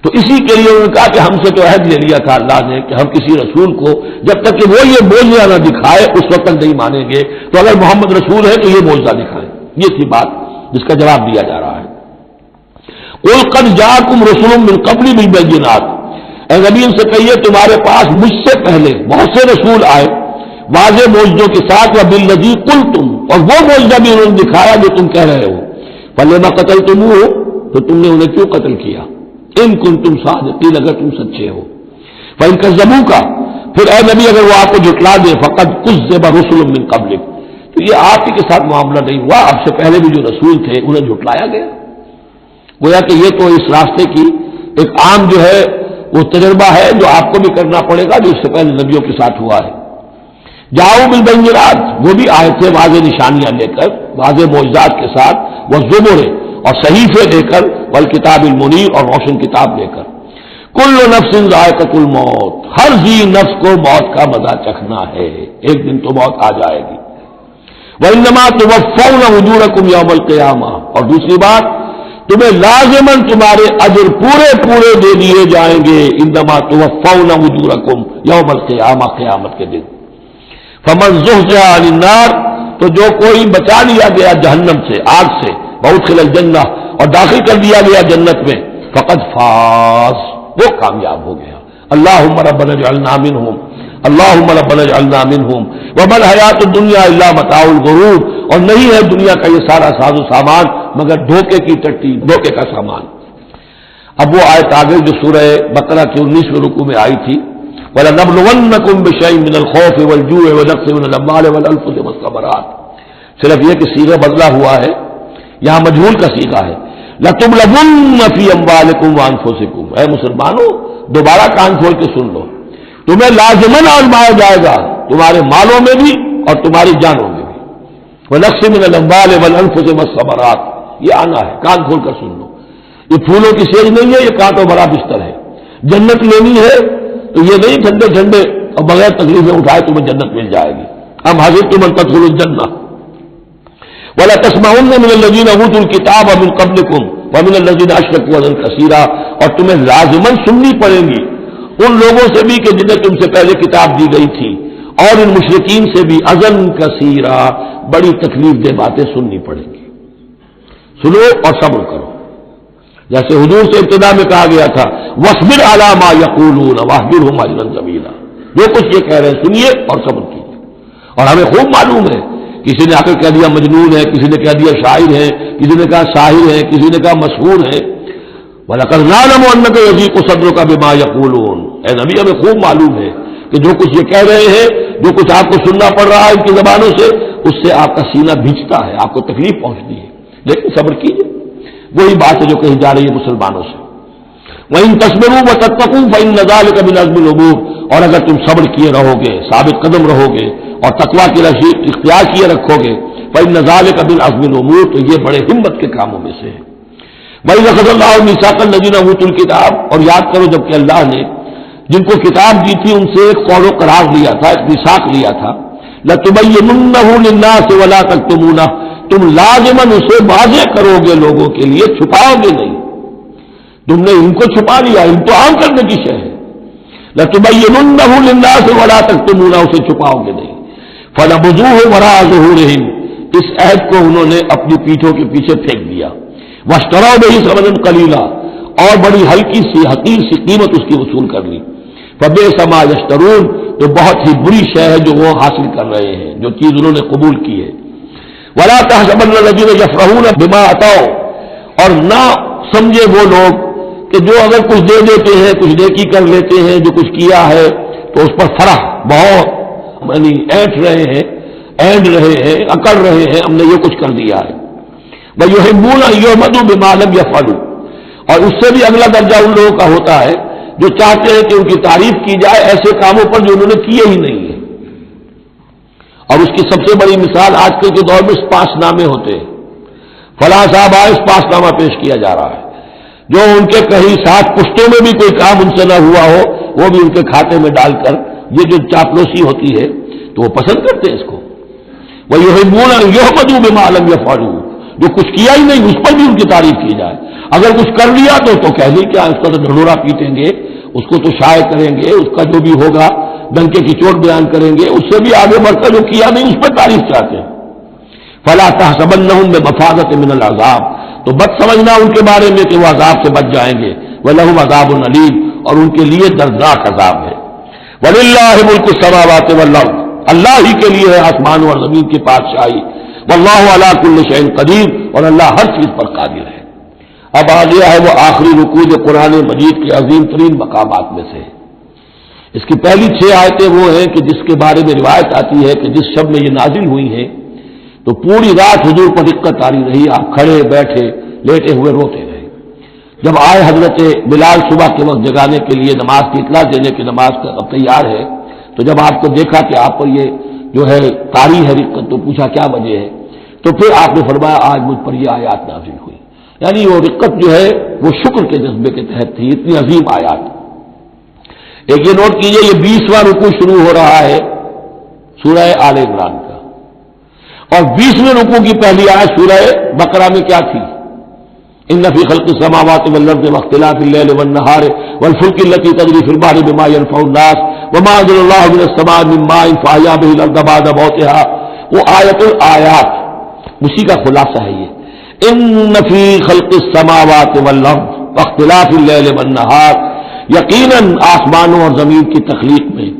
Speaker 1: تو اسی کے لیے انہوں نے کہا کہ ہم سے تو عہد لے لیا تھا اللہ نے کہ ہم کسی رسول کو جب تک کہ وہ یہ معجزہ نہ دکھائے اس وقت تک نہیں مانیں گے. تو اگر محمد رسول ہے تو یہ معجزہ دکھائیں. یہ تھی بات جس کا جواب دیا جا رہا ہے. قل قد جاءکم رسول من قبل بالبینات, اے نبی ان سے کہیے تمہارے پاس مجھ سے پہلے بہت سے رسول آئے واضح معجزوں کے ساتھ, وبالذی قلتم, اور وہ معجزہ بھی انہوں نے دکھایا جو تم کہہ رہے ہو. فلما قتلتموہ, تو تم نے انہیں کیوں قتل کیا؟ ان کنتم صادقین, اگر تم سچے ہو. فإن کذبوک, پھر اے نبی اگر وہ آپ کو جھٹلا دے, فقد کذب رسل من قبلک, تو یہ آپ ہی کے ساتھ معاملہ نہیں ہوا, اب سے پہلے بھی جو رسول تھے انہیں جھٹلایا گیا. گویا کہ یہ تو اس راستے کی ایک عام جو ہے وہ تجربہ ہے جو آپ کو بھی کرنا پڑے گا جو اس سے پہلے نبیوں کے ساتھ ہوا ہے. جاؤ بالبینات, وہ بھی آئے تھے واضح نشانیاں لے کر, واضح معجزات کے ساتھ, وہ زبر اور صحیفے لے کر, والکتاب المنیر اور روشن کتاب لے کر. کل نفس ذائقۃ الموت, ہر ذی نفس کو موت کا مزہ چکھنا ہے, ایک دن تو موت آ جائے گی. وانما توفون اجورکم یوم القیامہ, اور دوسری بات تمہیں لازماً تمہارے اجر پورے پورے دے دیے جائیں گے، انما توفون اجورکم یوم القیامہ، قیامت کے دن۔ فمن زحزح عن النار، تو جو کوئی بچا لیا گیا جہنم سے، آگ سے، وادخل الجنہ، اور داخل کر دیا گیا جنت میں، فقد فاز، وہ کامیاب ہو گیا۔ اللہم ربنا اجعلنا منہم، اللہم ربنا اجعلنا منہم، وما الحیات الدنیا الا متاع الغرور، اور نہیں ہے دنیا کا یہ سارا ساز و سامان مگر دھوکے کی ٹٹی، دھوکے کا سامان۔ اب وہ آیت آگے جو سورہ بقرہ کے 19ویں رکوع میں آئی تھی، وَلَنَبْلُوَنَّكُمْ بِشَيْءٍ مِّنَ الْخَوْفِ وَالْجُوعِ وَنَقْصٍ مِّنَ الْأَمْوَالِ وَالْأَنفُسِ وَالثَّمَرَاتِ، صرف یہ کہ صیغہ بدلا ہوا ہے، یہاں مجہول کا صیغہ ہے۔ لَتُبْلَوُنَّ فِي أَمْوَالِكُمْ وَأَنفُسِكُمْ، اے مسلمانوں دوبارہ کان کھول کے سن لو، تمہیں لازماً آزمایا جائے گا، تمہارے مالوں میں بھی اور تمہاری جانوں میں بھی۔ وَنَقْصٍ مِّنَ الْأَمْوَالِ وَالْأَنفُسِ وَالثَّمَرَاتِ، یہ آنا ہے، کان کھول کر سن لو۔ یہ پھولوں کی سیج نہیں ہے، یہ کانٹوں بھرا بستر ہے۔ جنت لینی ہے تو یہ نہیں ٹھنڈے ٹھنڈے اور بغیر تکلیفیں اٹھائے تمہیں جنت مل جائے گی۔ ام حسبتم ان تدخلوا الجنہ وَلَتَسْمَعُنَّ مِنَ الَّذِينَ أُوتُوا الْكِتَابَ مِنْ قَبْلِكُمْ وَمِنَ الَّذِينَ أَشْرَكُوا أَذًى كَثِيرًا، اور تمہیں لازماً سننی پڑیں گی ان لوگوں سے بھی کہ جنہیں تم سے پہلے کتاب دی گئی تھی، اور ان مشرکین سے بھی اذًا کثیرا، بڑی تکلیف دہ باتیں سننی پڑیں گی۔ سنو اور صبر کرو، جیسے حضور سے ابتدا میں کہا گیا تھا وَاصْبِرْ عَلَىٰ مَا يَقُولُونَ وَاهْجُرْهُمْ هَجْرًا جَمِيلًا، جو کچھ یہ کہہ رہے ہیں سنیے اور صبر کیجیے۔ اور ہمیں خوب معلوم ہے، کسی نے آ کر کہہ دیا مجنون ہے، کسی نے کہہ دیا شاعر ہے، کسی نے کہا ساحر ہے، کسی نے کہا مسحور ہے۔ وَلَقَدْ نَعْلَمُ أَنَّكَ يَضِيقُ صَدْرُكَ بِمَا يَقُولُونَ، اے نبی ہمیں خوب معلوم ہے کہ جو کچھ یہ کہہ رہے ہیں، جو کچھ آپ کو سننا پڑ رہا ہے ان کی زبانوں سے، اس سے آپ کا سینہ بھیجتا ہے، آپ کو تکلیف پہنچتی ہے، لیکن صبر کیجیے۔ وہی بات ہے جو کہی جا رہی ہے مسلمانوں سے، وَإِن تَصْبِرُوا وَتَتَّقُوا فَإِنَّ ذَلِكَ مِنْ عَزْمِ الْأُمُورِ، اور اگر تم صبر کیے رہو گے، ثابت قدم رہو گے اور تقویٰ کی رشید اختیار کیے رکھو گے، فَإِنَّ ذَلِكَ مِنْ عَزْمِ الْأُمُورِ، تو یہ بڑے ہمت کے کاموں میں سے ہے۔ وَإِذْ أَخَذَ اللَّهُ مِيثَاقَ الَّذِينَ أُوتُوا الْكِتَابَ، اور یاد کرو جب کہ اللہ نے جن کو کتاب دی تھی ان سے ایک قول و قرار لیا تھا، ایک میثاق لیا تھا، لَتُبَيِّنُنَّهُ لِلنَّاسِ وَلَا تَكْتُمُونَهُ، تم لازماً اسے واضح کرو گے لوگوں کے لیے، چھپاؤ گے نہیں۔ تم نے ان کو چھپا لیا، ان کو عام کرنے کی شے ہے۔ لَتُبَيِّنُنَّهُ لِلنَّاسِ وَلَا تَكْتُمُونَهُ، اسے چھپاؤ گے نہیں۔ فَنَبَذُوهُ وَرَاءَ ظُهُورِهِمْ، اس عہد کو انہوں نے اپنی پیٹھوں کے پیچھے پھینک دیا۔ وَاشْتَرَوْا بِهِ ثَمَنًا قَلِيلًا، اور بڑی ہلکی سی حقیر سی قیمت اس کی وصول کر لی۔ فَبِئْسَ مَا يَشْتَرُونَ، تو بہت ہی بری شے ہے جو وہ حاصل کر رہے ہیں، جو چیز انہوں نے قبول کی ہے۔ وَلَا تَحْسَبَنَّ الَّذِينَ يَفْرَحُونَ بِمَا أَتَوْا، اور نہ سمجھے وہ لوگ کہ جو اگر کچھ دے دیتے ہیں، کچھ نیکی کر لیتے ہیں، جو کچھ کیا ہے تو اس پر فرح بہت، یعنی اینٹ رہے ہیں، اینڈ رہے ہیں، اکڑ رہے ہیں، ہم نے یہ کچھ کر دیا ہے۔ وَيُحِبُّونَ أَن يُحْمَدُوا بِمَا لَمْ يَفْعَلُوا، اور اس سے بھی اگلا درجہ ان لوگوں کا ہوتا ہے جو چاہتے ہیں کہ ان کی تعریف کی جائے ایسے کاموں پر جو انہوں نے کیے ہی نہیں ہیں۔ اور اس کی سب سے بڑی مثال آج کل کے دور میں اسپاس نامے ہوتے ہیں، فلاں صاحب آئے اسپاس نامہ پیش کیا جا رہا ہے، جو ان کے کہیں ساتھ پشتوں میں بھی کوئی کام ان سے نہ ہوا ہو وہ بھی ان کے کھاتے میں ڈال کر، یہ جو چاپلوسی ہوتی ہے تو وہ پسند کرتے ہیں اس کو۔ وَيُحِبُّونَ أَن يُحْمَدُوا بِمَا لَمْ يَفْعَلُوا، جو کچھ کیا ہی نہیں اس پر بھی ان کی تعریف کی جائے، اگر کچھ کر لیا تو کہہ لیں کیا، اس کا تو ڈھنڈورا پیٹیں گے، اس کو تو شائع کریں گے، اس کا جو بھی ہوگا ڈنکے کی چوٹ بیان کریں گے، اس سے بھی آگے بڑھ کر جو کیا نہیں اس پر تعریف چاہتے ہیں۔ فَلَا تَحْسَبَنَّهُم بِمَفَازَةٍ مِّنَ الْعَذَابِ، تو بد سمجھنا ان کے بارے میں کہ وہ عذاب سے بچ جائیں گے، وَلَهُمْ عَذَابٌ أَلِيمٌ، اور ان کے لیے دردناک عذاب ہے۔ وَلِلَّهِ مُلْكُ السَّمَاوَاتِ وَالْأَرْضِ، اللہ ہی کے لیے ہے آسمانوں اور زمین کی بادشاہی، وَاللَّهُ عَلَىٰ كُلِّ شَيْءٍ قَدِيرٌ، اور اللہ ہر چیز پر قادر ہے۔ اب آ گیا ہے وہ آخری رکوع جو قرآن مجید کے عظیم ترین مقامات میں سے ہے۔ اس کی پہلی 6 آیتیں وہ ہیں کہ جس کے بارے میں روایت آتی ہے کہ جس شب میں یہ نازل ہوئی ہیں تو پوری رات حضور پر دقت آ رہی رہی، آپ کھڑے بیٹھے لیٹے ہوئے روتے رہے۔ جب آئے حضرت بلال صبح کے وقت جگانے کے لیے نماز کی اطلاع دینے کی، نماز کا اب تیار ہے، تو جب آپ کو دیکھا کہ آپ پر یہ جو ہے طاری ہے رقت، تو پوچھا کیا وجہ ہے، تو پھر آپ نے فرمایا آج مجھ پر یہ آیات نازل ہوئی۔ یعنی وہ رقت جو ہے وہ شکر کے جذبے کے تحت تھی، اتنی عظیم آیات۔ ایک یہ نوٹ کیجئے، یہ 20واں رکوع شروع ہو رہا ہے سورہ آل عمران کا، اور 20ویں رکوع کی پہلی آیت سورہ بقرہ میں کیا تھی؟ ان فی خلق السماوات والارض واختلاف الليل والنهار والفلك التي تجري في البحر بما ينفع الناس وما انزل الله من السماء من ماء فاحيا به الارض بعد موتها. وہ آیت الآیات اسی کا خلاصہ ہے یہ. ان فی خلق السماوات والارض واختلاف الليل والنهار، یقیناً آسمانوں اور زمین کی تخلیق میں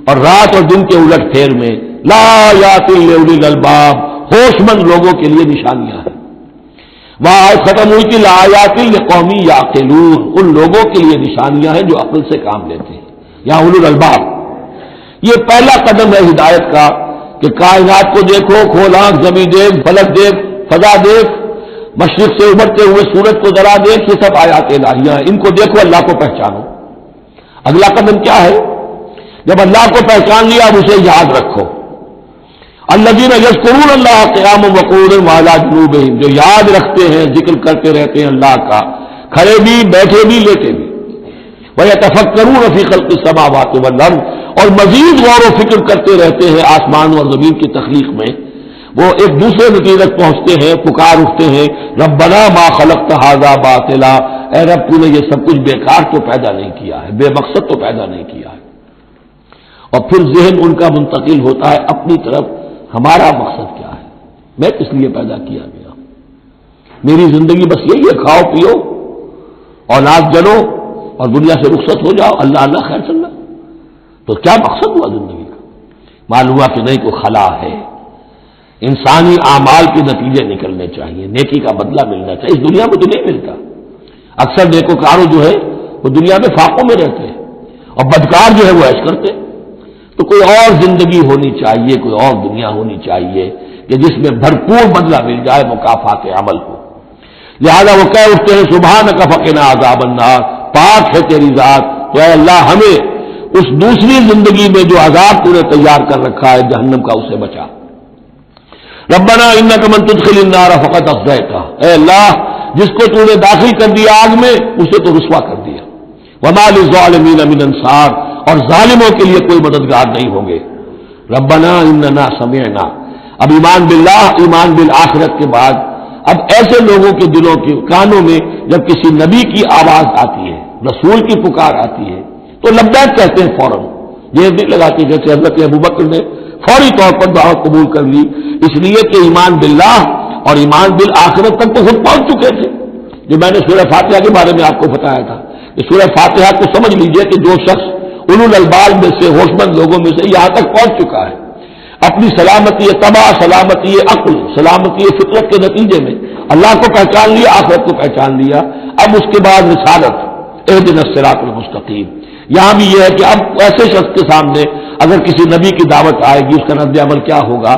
Speaker 1: اور رات اور دن کے الٹ پھیر میں لآیات لأولی الالباب، ہوش مند لوگوں کے لیے نشانیاں ہیں. وہاں آیت ختم ہوئی کہ لآیات لقوم یعقلون، ان لوگوں کے لیے نشانیاں ہیں جو عقل سے کام لیتے ہیں. یہاں اولو الالباب، یہ پہلا قدم ہے ہدایت کا کہ کائنات کو دیکھو، کھول آنکھ، زمین دیکھ، فلک دیکھ، فضا دیکھ، مشرق سے ابھرتے ہوئے سورج کو ذرا دیکھ، یہ سب آیات الہیہ ہیں. ان کو دیکھو، اللہ کو پہچانو. اگلا قدم کیا ہے؟ جب اللہ کو پہچان لیا اب اسے یاد رکھو. الذین یذکرون اللہ قیاما وقعودا وعلی جنوبہم، جو یاد رکھتے ہیں، ذکر کرتے رہتے ہیں اللہ کا، کھڑے بھی، بیٹھے بھی، لیٹے بھی. ویتفکرون فی خلق السماوات والارض، اور مزید غور و فکر کرتے رہتے ہیں آسمان اور زمین کی تخلیق میں. وہ ایک دوسرے نتیجے تک پہنچتے ہیں، پکار اٹھتے ہیں، ربنا ما خلقت ھذا باطلا، اے رب تو نے یہ سب کچھ بیکار تو پیدا نہیں کیا ہے، بے مقصد تو پیدا نہیں کیا ہے. اور پھر ذہن ان کا منتقل ہوتا ہے اپنی طرف، ہمارا مقصد کیا ہے، میں کس لیے پیدا کیا گیا، میری زندگی بس یہی ہے، کھاؤ پیو، اولاد جنو اور دنیا سے رخصت ہو جاؤ، اللہ اللہ خیر چلنا. تو کیا مقصد ہوا زندگی کا؟ معلوم ہوا کہ نہیں، کوئی خلا ہے. انسانی اعمال کے نتیجے نکلنے چاہیے، نیکی کا بدلہ ملنا چاہیے. اس دنیا میں تو نہیں ملتا. اکثر نیکوکاروں جو ہے وہ دنیا میں فاقوں میں رہتے ہیں اور بدکار جو ہے وہ عیش کرتے ہیں. تو کوئی اور زندگی ہونی چاہیے، کوئی اور دنیا ہونی چاہیے کہ جس میں بھرپور بدلہ مل جائے مکافات عمل کو. لہذا وہ کہہ اٹھتے ہیں سبحانک فقنا عذاب النار، پاک ہے تیری ذات، تو اے اللہ ہمیں اس دوسری زندگی میں جو عذاب تو نے تیار کر رکھا ہے جہنم کا، اسے بچا. ربنا انک من تدخل النار فقد اخزیتہ، اے اللہ جس کو تو نے داخل کر دیا آگ میں اسے تو رسوا کر دیا. وما للظالمین من انصار، اور ظالموں کے لیے کوئی مددگار نہیں ہوں گے. ربنا اننا سمعنا، اب ایمان باللہ، ایمان بالآخرت کے بعد اب ایسے لوگوں کے دلوں کے کانوں میں جب کسی نبی کی آواز آتی ہے، رسول کی پکار آتی ہے تو لبیک کہتے ہیں فوراً. یہ نہیں لگاتے جیسے حضرت ابوبکر نے فوری طور پر دعوت قبول کر لی، اس لیے کہ ایمان باللہ اور ایمان بالآخرت تک تو خود پہنچ چکے تھے. جو میں نے سورہ فاتحہ کے بارے میں آپ کو بتایا تھا کہ سورہ فاتحہ کو سمجھ لیجئے کہ جو شخص اولو الالباب میں سے، ہوش مند لوگوں میں سے یہاں تک پہنچ چکا ہے، اپنی سلامتی طبع، سلامتی عقل، سلامتی فطرت کے نتیجے میں اللہ کو پہچان لیا، آخرت کو پہچان لیا. اب اس کے بعد رسالت، اہدنا الصراط المستقیم. یہاں بھی یہ ہے کہ اب ایسے شخص کے سامنے اگر کسی نبی کی دعوت آئے گی اس کا رد عمل کیا ہوگا؟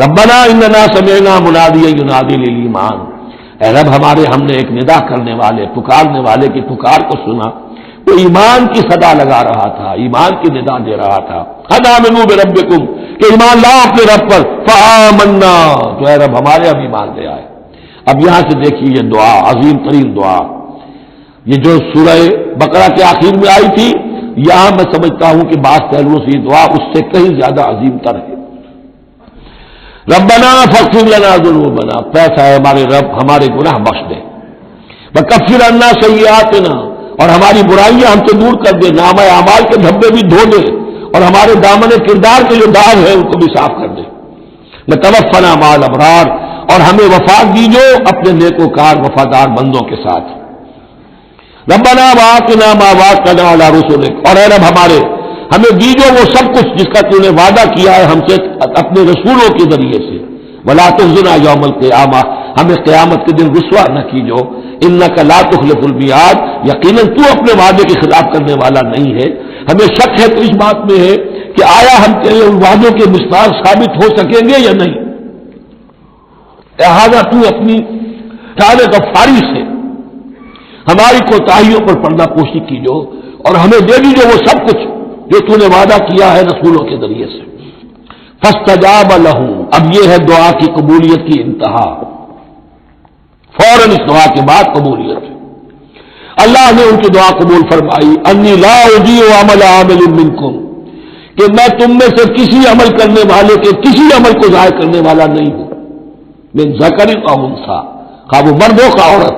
Speaker 1: ربنا اننا سمعنا منادیا ینادی للایمان، اے رب ہمارے، ہم نے ایک ندا کرنے والے، پکارنے والے کی پکار کو سنا، وہ ایمان کی صدا لگا رہا تھا، ایمان کی ندا دے رہا تھا. قد آمنوا بربکم، کہ ایمان لاؤ اپنے رب پر. فآمنا، تو اے رب ہمارے اب ایمان لے آئے. اب یہاں سے دیکھیے یہ دعا، عظیم ترین دعا، یہ جو سورہ بقرہ کے آخر میں آئی تھی، یہاں میں سمجھتا ہوں کہ بعض پہلوؤں سے یہ دعا اس سے کہیں زیادہ عظیم تر ہے. ربنا فاغفر لنا ذنوبنا، پیسہ ہے ہمارے رب ہمارے گناہ بخش دے. وکفر عنا سیئاتنا، اور ہماری برائیاں ہم سے دور کر دے، نامہ اعمال کے دھبے بھی دھو دے، اور ہمارے دامن کردار کے جو داغ ہے ان کو بھی صاف کر دے. وتوفنا مع الابرار، اور ہمیں وفات دیجو اپنے نیکوکار وفادار بندوں کے ساتھ. ربنا وآتنا ما وعدتنا علی رسلک، اور اے رب ہمارے، ہمیں دیجو وہ سب کچھ جس کا تو نے وعدہ کیا ہے ہم سے اپنے رسولوں کے ذریعے سے. ولا تخزنا یوم القیامہ، ہمیں قیامت کے دن رسوا نہ کیجو. انک لا تخلف المیعاد، یقیناً تو اپنے وعدے کے خلاف کرنے والا نہیں ہے. ہمیں شک ہے تو اس بات میں ہے کہ آیا ہم تیرے ان وعدوں کے مستحق ثابت ہو سکیں گے یا نہیں. لہٰذا تو اپنی ٹھانے غفاری سے ہماری کوتاہیوں پر پردہ پوشی کیجو، اور ہمیں دے دیجو وہ سب کچھ جو تو نے وعدہ کیا ہے رسولوں کے ذریعے سے. فاستجاب لہم، اب یہ ہے دعا کی قبولیت کی انتہا. فوراً اس دعا کے بعد قبولیت. اللہ نے ان کی دعا قبول فرمائی. انی لا اضیع عمل عامل منکم، کہ میں تم میں سے کسی عمل کرنے والے کے کسی عمل کو ضائع کرنے والا نہیں ہوں. من ذکر او انثی، خواہ وہ مرد ہو خواہ عورت.